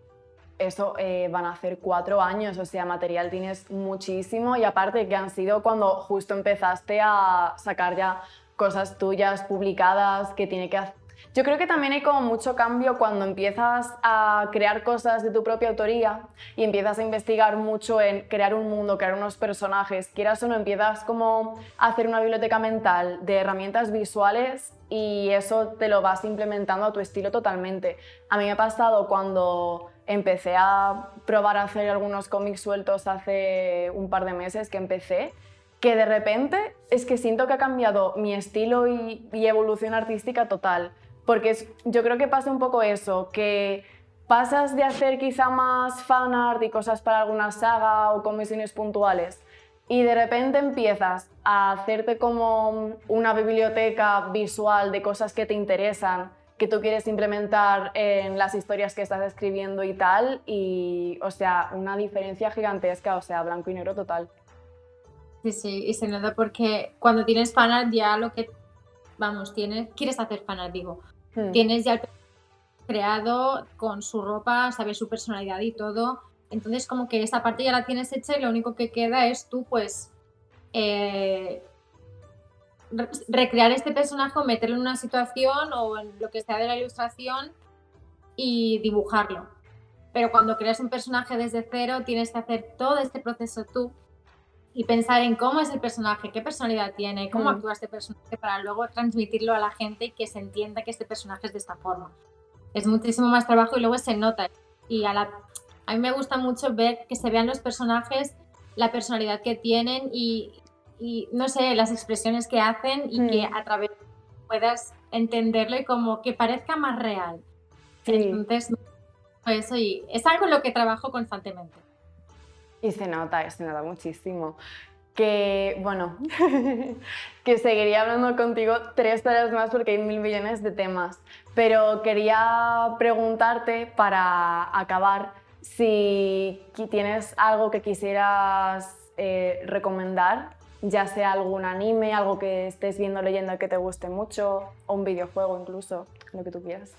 eso, van a hacer 4 años, o sea, material tienes muchísimo y aparte que han sido cuando justo empezaste a sacar ya cosas tuyas publicadas que tiene que hacer. Yo creo que también hay como mucho cambio cuando empiezas a crear cosas de tu propia autoría y empiezas a investigar mucho en crear un mundo, crear unos personajes, quieras o no, empiezas como a hacer una biblioteca mental de herramientas visuales y eso te lo vas implementando a tu estilo totalmente. A mí me ha pasado cuando empecé a probar a hacer algunos cómics sueltos hace un par de meses que empecé, que de repente es que siento que ha cambiado mi estilo y evolución artística total. Porque yo creo que pasa un poco eso, que pasas de hacer quizá más fan art y cosas para alguna saga o comisiones puntuales y de repente empiezas a hacerte como una biblioteca visual de cosas que te interesan, que tú quieres implementar en las historias que estás escribiendo y tal, y, o sea, una diferencia gigantesca, o sea, blanco y negro total. Sí, sí, y se nota porque cuando tienes fanart ya lo que, vamos, quieres hacer fanart, digo, Hmm. tienes ya el creado con su ropa, sabes su personalidad y todo, entonces como que esa parte ya la tienes hecha y lo único que queda es tú, pues, eh, recrear este personaje o meterlo en una situación o en lo que sea de la ilustración y dibujarlo. Pero cuando creas un personaje desde cero, tienes que hacer todo este proceso tú y pensar en cómo es el personaje, qué personalidad tiene, cómo Hmm. actúa este personaje para luego transmitirlo a la gente y que se entienda que este personaje es de esta forma. Es muchísimo más trabajo y luego se nota. Y a mí me gusta mucho ver que se vean los personajes, la personalidad que tienen y no sé, las expresiones que hacen y que Hmm. a través puedas entenderlo y como que parezca más real. Sí. Entonces, eso y es algo en lo que trabajo constantemente. Y se nota muchísimo. Que, bueno, que seguiría hablando contigo 3 horas más porque hay mil millones de temas, pero quería preguntarte para acabar si tienes algo que quisieras recomendar, ya sea algún anime, algo que estés viendo, leyendo que te guste mucho, o un videojuego incluso, lo que tú quieras.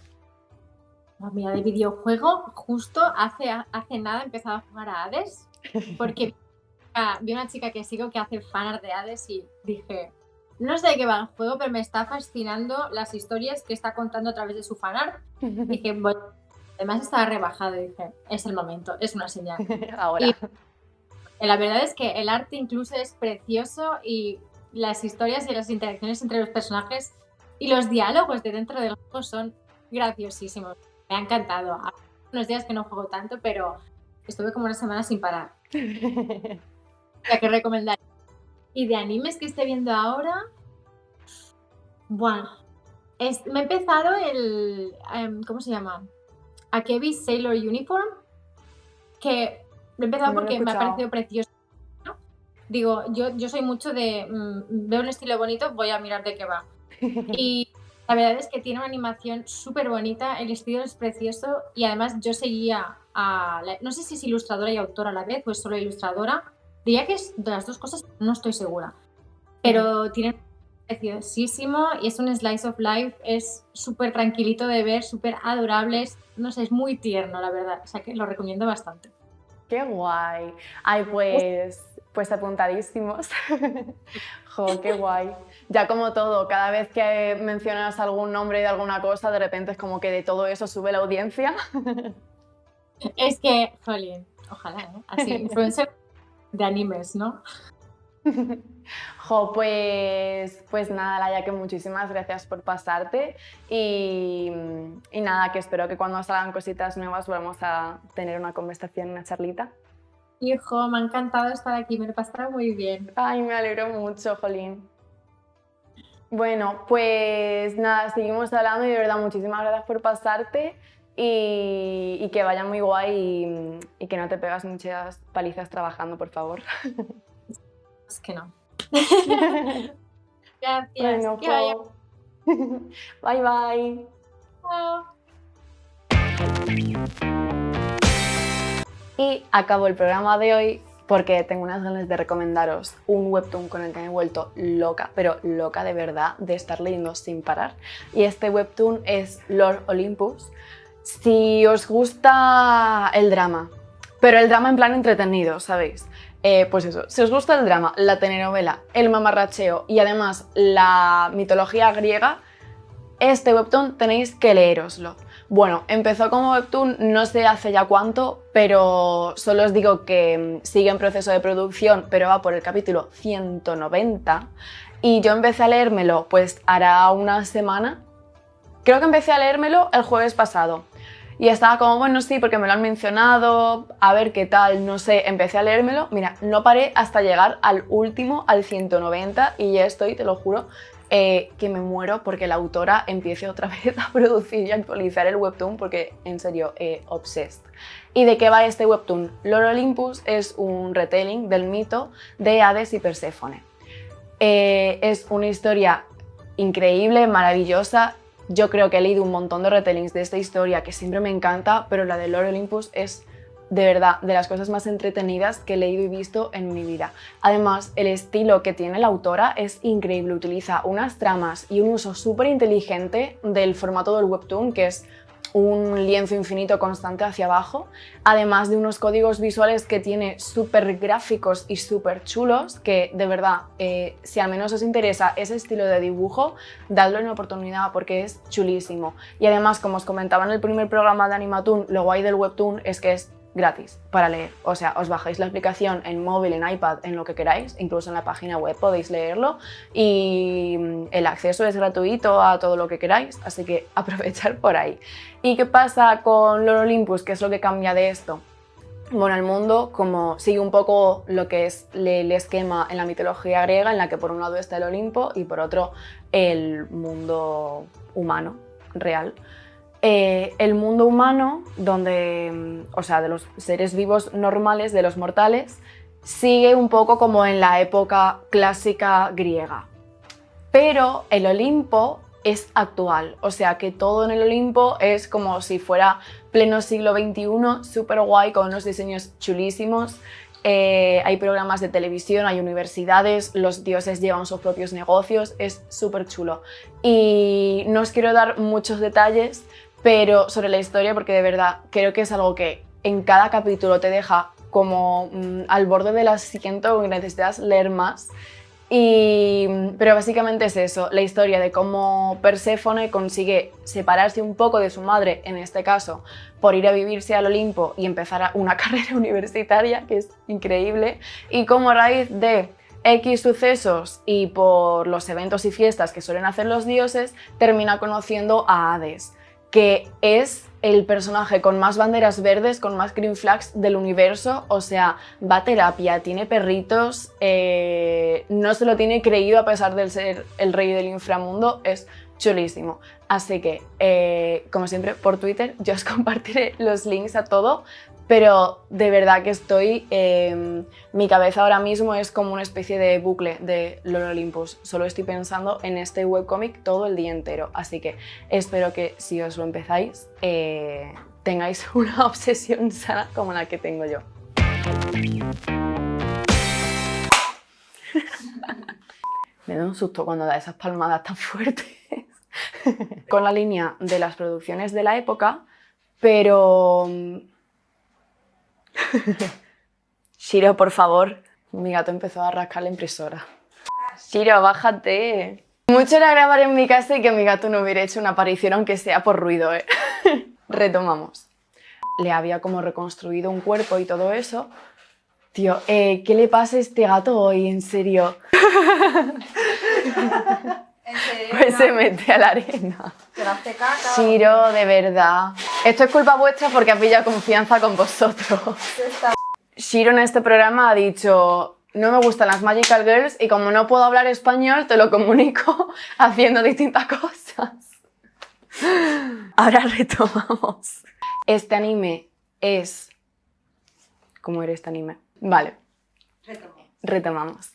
Oh, mira, de videojuego, justo hace nada he empezado a jugar a Hades, porque vi una chica que sigo que hace fanart de Hades y dije, no sé de qué va el juego, pero me está fascinando las historias que está contando a través de su fanart. Dije, bueno, además estaba rebajado y dije, es el momento, es una señal. Ahora. Y la verdad es que el arte incluso es precioso y las historias y las interacciones entre los personajes y los diálogos de dentro del juego son graciosísimos. Me ha encantado. Hace unos días que no juego tanto, pero estuve como una semana sin parar. Ya que recomendar. Y de animes que esté viendo ahora, bueno, me he empezado ¿cómo se llama? Akebi Sailor Uniform, que lo he empezado No lo he porque me ha escuchado. parecido precioso. Digo, yo soy mucho de, veo un estilo bonito, voy a mirar de qué va. Y la verdad es que tiene una animación súper bonita, el estilo es precioso y además yo seguía no sé si es ilustradora y autora a la vez o es solo ilustradora, diría que es de las dos cosas, no estoy segura, pero tiene preciosísimo y es un slice of life, es súper tranquilito de ver, súper adorable, no sé, es muy tierno la verdad, o sea que lo recomiendo bastante. ¡Qué guay! Ay, pues apuntadísimos. Jo, qué guay. Ya como todo, cada vez que mencionas algún nombre de alguna cosa, de repente es como que de todo eso sube la audiencia. Es que, jolín, ojalá, ¿eh? Así, influencer de animes, ¿no? Jo, pues nada, Laia, que muchísimas gracias por pasarte y nada, que espero que cuando salgan cositas nuevas volvamos a tener una conversación, una charlita. Hijo, me ha encantado estar aquí, me lo he pasado muy bien. Ay, me alegro mucho, Jolín. Bueno, pues nada, seguimos hablando y de verdad muchísimas gracias por pasarte y que vaya muy guay y que no te pegas muchas palizas trabajando, por favor. Es que no. Gracias. Bueno, Que vaya. jo. Bye, bye. Chao. Y acabo el programa de hoy porque tengo unas ganas de recomendaros un webtoon con el que me he vuelto loca, pero loca de verdad, de estar leyendo sin parar. Y este webtoon es Lord Olympus. Si os gusta el drama, pero el drama en plan entretenido, ¿sabéis? Pues eso, si os gusta el drama, la telenovela, el mamarracheo y además la mitología griega, este webtoon tenéis que leéroslo. Bueno, empezó como webtoon no sé hace ya cuánto, pero solo os digo que sigue en proceso de producción, pero va por el capítulo 190 y yo empecé a leérmelo pues hará una semana. Creo que empecé a leérmelo el jueves pasado y estaba como, bueno, sí, porque me lo han mencionado, a ver qué tal, no sé, empecé a leérmelo, mira, no paré hasta llegar al último, al 190 y ya estoy, te lo juro, que me muero porque la autora empiece otra vez a producir y actualizar el webtoon porque, en serio, obsessed. ¿Y de qué va este webtoon? Lord Olympus es un retelling del mito de Hades y Perséfone. Es una historia increíble, maravillosa. Yo creo que he leído un montón de retellings de esta historia que siempre me encanta, pero la de Lord Olympus es de verdad de las cosas más entretenidas que he leído y visto en mi vida. Además, el estilo que tiene la autora es increíble, utiliza unas tramas y un uso súper inteligente del formato del webtoon, que es un lienzo infinito constante hacia abajo, además de unos códigos visuales que tiene súper gráficos y súper chulos, que de verdad, si al menos os interesa ese estilo de dibujo, dadle una oportunidad porque es chulísimo. Y además, como os comentaba en el primer programa de Animatoon, lo guay del webtoon es que es gratis para leer, o sea, os bajáis la aplicación en móvil, en iPad, en lo que queráis, incluso en la página web podéis leerlo y el acceso es gratuito a todo lo que queráis, así que aprovechar por ahí. ¿Y qué pasa con Lord Olympus? ¿Qué es lo que cambia de esto? Bueno, el mundo como sigue un poco lo que es el esquema en la mitología griega, en la que por un lado está el Olimpo y por otro el mundo humano, real. El mundo humano, donde, o sea, de los seres vivos normales, de los mortales, sigue un poco como en la época clásica griega. Pero el Olimpo es actual, o sea que todo en el Olimpo es como si fuera pleno siglo XXI, súper guay, con unos diseños chulísimos. Hay programas de televisión, hay universidades, los dioses llevan sus propios negocios, es súper chulo. Y no os quiero dar muchos detalles, pero sobre la historia, porque de verdad creo que es algo que en cada capítulo te deja como al borde del asiento y necesitas leer más. Pero básicamente es eso, la historia de cómo Perséfone consigue separarse un poco de su madre, en este caso, por ir a vivirse al Olimpo y empezar una carrera universitaria, que es increíble, y cómo a raíz de X sucesos y por los eventos y fiestas que suelen hacer los dioses, termina conociendo a Hades, que es el personaje con más banderas verdes, con más green flags del universo, o sea, va a terapia, tiene perritos, no se lo tiene creído a pesar de ser el rey del inframundo, es chulísimo. Así que, como siempre, por Twitter yo os compartiré los links a todo, pero de verdad que estoy, mi cabeza ahora mismo es como una especie de bucle de Lord Olympus, solo estoy pensando en este webcómic todo el día entero, así que espero que si os lo empezáis tengáis una obsesión sana como la que tengo yo. Me da un susto cuando da esas palmadas tan fuertes. Con la línea de las producciones de la época, pero... Shiro, por favor. Mi gato empezó a rascar la impresora. Shiro, bájate. Mucho era grabar en mi casa y que mi gato no hubiera hecho una aparición, aunque sea por ruido, ¿eh? Retomamos. Le había como reconstruido un cuerpo y todo eso. Tío, ¿qué le pasa a este gato hoy? En serio. ¿En serio? Pues se mete a la arena. ¿Te la hace caca? Shiro, de verdad. Esto es culpa vuestra porque ha pillado confianza con vosotros. Shiro en este programa ha dicho: no me gustan las Magical Girls y como no puedo hablar español te lo comunico haciendo distintas cosas. Ahora retomamos. Este anime es... ¿Cómo era este anime? Vale. Retomamos.